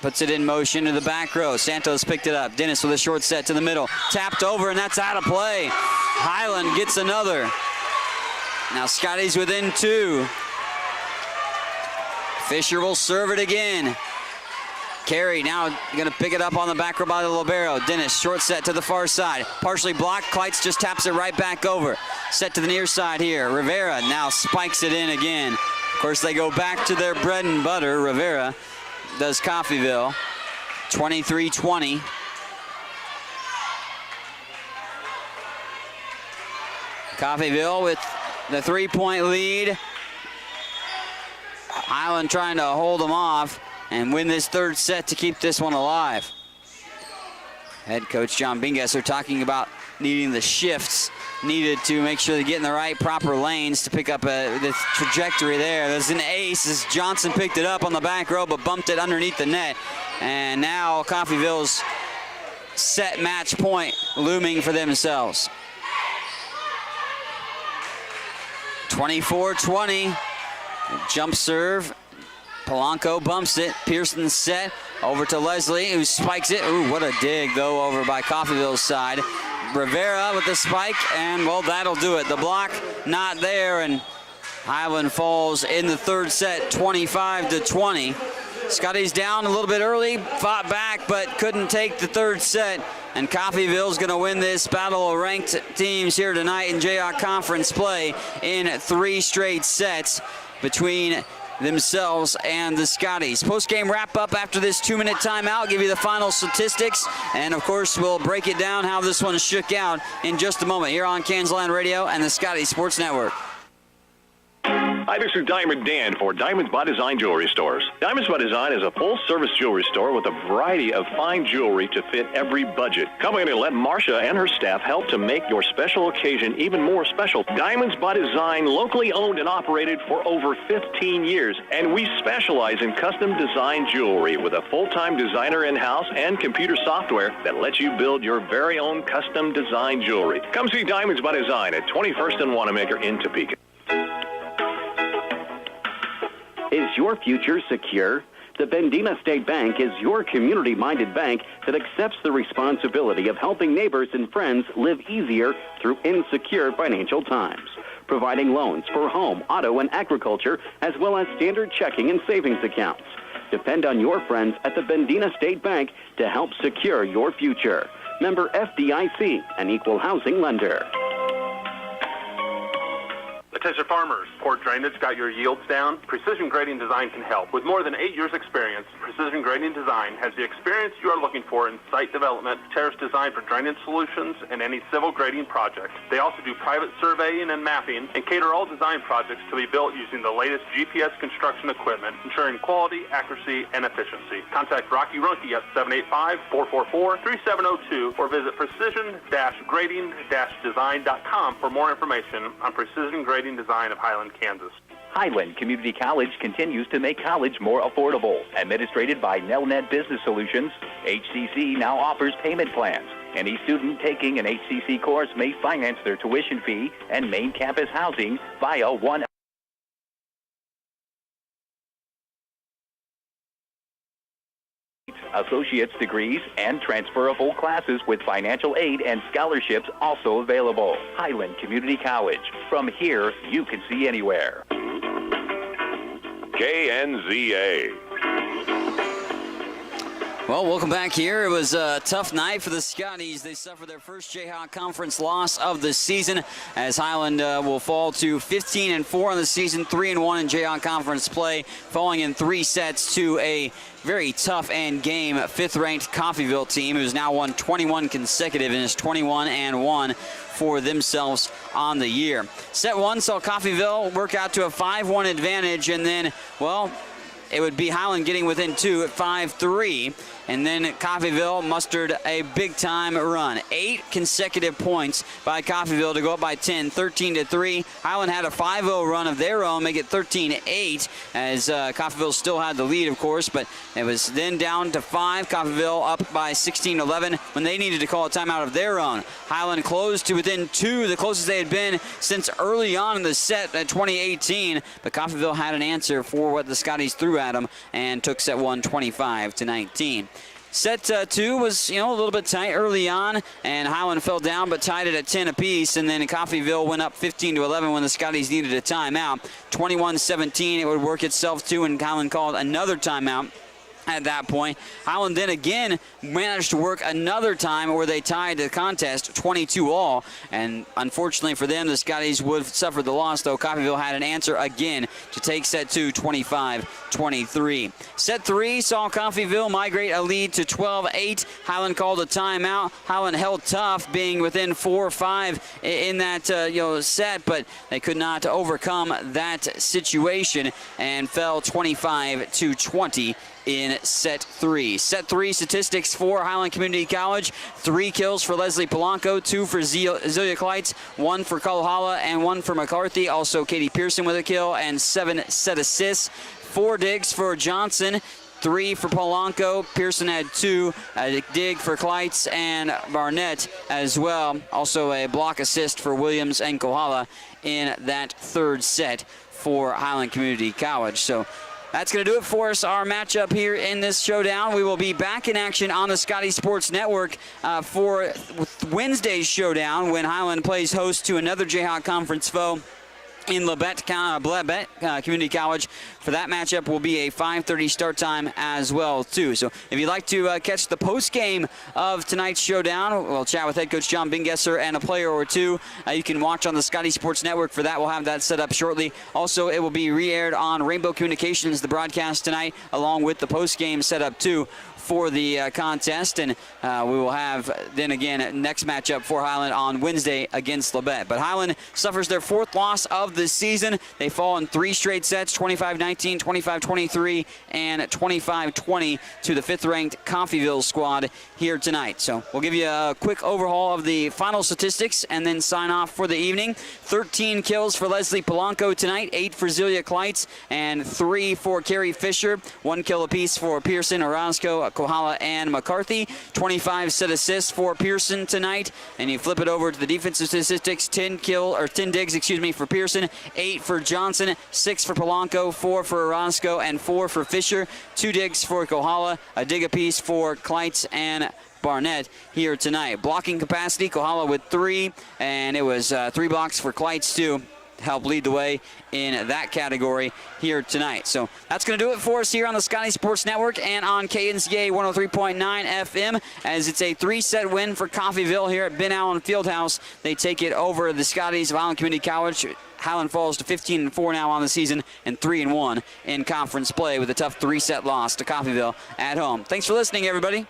puts it in motion to the back row. Santos picked it up. Dennis with a short set to the middle. Tapped over, and that's out of play. Highland gets another. Now Scotty's within 2. Fisher will serve it again. Carey now going to pick it up on the back row by the libero. Dennis, short set to the far side. Partially blocked. Kleitz just taps it right back over. Set to the near side here. Rivera now spikes it in again. Of course, they go back to their bread and butter. Rivera does Coffeyville. 23-20. Coffeyville with the 3-point lead. Highland trying to hold them off and win this third set to keep this one alive. Head coach John Bingesser talking about needing the shifts needed to make sure they get in the right proper lanes to pick up the trajectory there. There's an ace as Johnson picked it up on the back row but bumped it underneath the net. And now Coffeyville's set match point looming for themselves. 24-20. Jump serve. Polanco bumps it. Pearson set over to Leslie, who spikes it. Ooh, what a dig, though, over by Coffeyville's side. Rivera with the spike, and, well, that'll do it. The block not there, and Highland falls in the third set, 25-20. Scotty's down a little bit early, fought back, but couldn't take the third set. And Coffeyville's going to win this battle of ranked teams here tonight in Jayhawk Conference play in 3 straight sets between themselves and the Scotties. Post-game wrap-up after this 2-minute timeout, give you the final statistics, and of course we'll break it down how this one shook out in just a moment here on Kansland Radio and the Scotties Sports Network. Hi, this is Diamond Dan for Diamonds by Design Jewelry Stores. Diamonds by Design is a full-service jewelry store with a variety of fine jewelry to fit every budget. Come in and let Marcia and her staff help to make your special occasion even more special. Diamonds by Design, locally owned and operated for over 15 years, and we specialize in custom design jewelry with a full-time designer in-house and computer software that lets you build your very own custom design jewelry. Come see Diamonds by Design at 21st and Wanamaker in Topeka. Is your future secure? The Bendina State Bank is your community-minded bank that accepts the responsibility of helping neighbors and friends live easier through insecure financial times, providing loans for home, auto, and agriculture, as well as standard checking and savings accounts. Depend on your friends at the Bendina State Bank to help secure your future. Member FDIC, an equal housing lender. Attention farmers, poor drainage got your yields down? Precision Grading Design can help. With more than 8 years experience, Precision Grading Design has the experience you are looking for in site development, terrace design for drainage solutions, and any civil grading project. They also do private surveying and mapping and cater all design projects to be built using the latest GPS construction equipment, ensuring quality, accuracy, and efficiency. Contact Rocky Runke at 785-444-3702 or visit precision-grading-design.com for more information on Precision Grading Design of Highland, Kansas. Highland Community College continues to make college more affordable. Administrated by Nelnet Business Solutions, HCC now offers payment plans. Any student taking an HCC course may finance their tuition fee and main campus housing via one associate's degrees and transferable classes with financial aid and scholarships also available. Highland Community College. From here, you can see anywhere. KNZA. Well, welcome back here. It was a tough night for the Scotties. They suffered their first Jayhawk Conference loss of the season as Highland will fall to 15-4 on the season, 3-1 in Jayhawk Conference play, falling in 3 sets to a very tough end game 5th-ranked Coffeyville team who's now won 21 consecutive and is 21-1 for themselves on the year. Set 1 saw Coffeyville work out to a 5-1 advantage, and then, well, it would be Highland getting within 2 at 5-3. And then Coffeyville mustered a big-time run. 8 consecutive points by Coffeyville to go up by 10, 13-3. Highland had a 5-0 run of their own, make it 13-8, as Coffeyville still had the lead, of course, but it was then down to 5. Coffeyville up by 16-11 when they needed to call a timeout of their own. Highland closed to within 2, the closest they had been since early on in the set at 2018, but Coffeyville had an answer for what the Scotties threw at them and took set 1 25-19. Set 2 was, a little bit tight early on, and Highland fell down but tied it at 10 apiece, and then Coffeyville went up 15-11 when the Scotties needed a timeout. 21-17, it would work itself to, and Highland called another timeout at that point. Highland then again managed to work another time where they tied the contest 22-all, and unfortunately for them, the Scotties would suffer the loss, though Coffeyville had an answer again to take set 2, 25-23. Set 3 saw Coffeyville migrate a lead to 12-8. Highland called a timeout. Highland held tough, being within 4 or 5 in that set, but they could not overcome that situation and fell 25-20 in set 3. Set 3 statistics for Highland Community College: 3 kills for Leslie Polanco, 2 for Zelia Kleitz, 1 for Kalahala, and 1 for McCarthy. Also Katie Pearson with a kill and 7 set assists. 4 digs for Johnson, 3 for Polanco. Pearson had 2, a dig for Kleitz and Barnett as well. Also a block assist for Williams and Kohala in that third set for Highland Community College. So that's going to do it for us, our matchup here in this showdown. We will be back in action on the Scotty Sports Network for Wednesday's showdown when Highland plays host to another Jayhawk Conference foe in Labette Community College. For that matchup will be a 5:30 start time as well, too. So if you'd like to catch the post-game of tonight's showdown, we'll chat with head coach John Bingesser and a player or two. You can watch on the Scotty Sports Network for that. We'll have that set up shortly. Also, it will be re-aired on Rainbow Communications, the broadcast tonight, along with the post-game setup, too, for the contest, and we will have then again next matchup for Highland on Wednesday against Labette. But Highland suffers their 4th loss of the season. They fall in 3 straight sets, 25-19, 25-23, and 25-20 to the 5th-ranked Coffeyville squad here tonight. So we'll give you a quick overhaul of the final statistics and then sign off for the evening. 13 kills for Leslie Polanco tonight, 8 for Zelia Kleitz, and 3 for Carrie Fisher. 1 kill apiece for Pearson, Orozco, Kohala, and McCarthy. 25 set assists for Pearson tonight. And you flip it over to the defensive statistics: 10 digs for Pearson, 8 for Johnson, 6 for Polanco, 4 for Orozco, and 4 for Fisher. 2 digs for Kohala, a dig apiece for Kleitz and Barnett here tonight. Blocking capacity, Kohala with 3, and it was 3 blocks for Kleitz too. Help lead the way in that category here tonight. So that's going to do it for us here on the Scotty Sports Network and on KNCA 103.9 FM, as it's a 3-set win for Coffeyville here at Ben Allen Fieldhouse. They take it over the Scotties of Highland Community College. Highland falls to 15-4 now on the season and 3-1 in conference play with a tough 3-set loss to Coffeyville at home. Thanks for listening, everybody.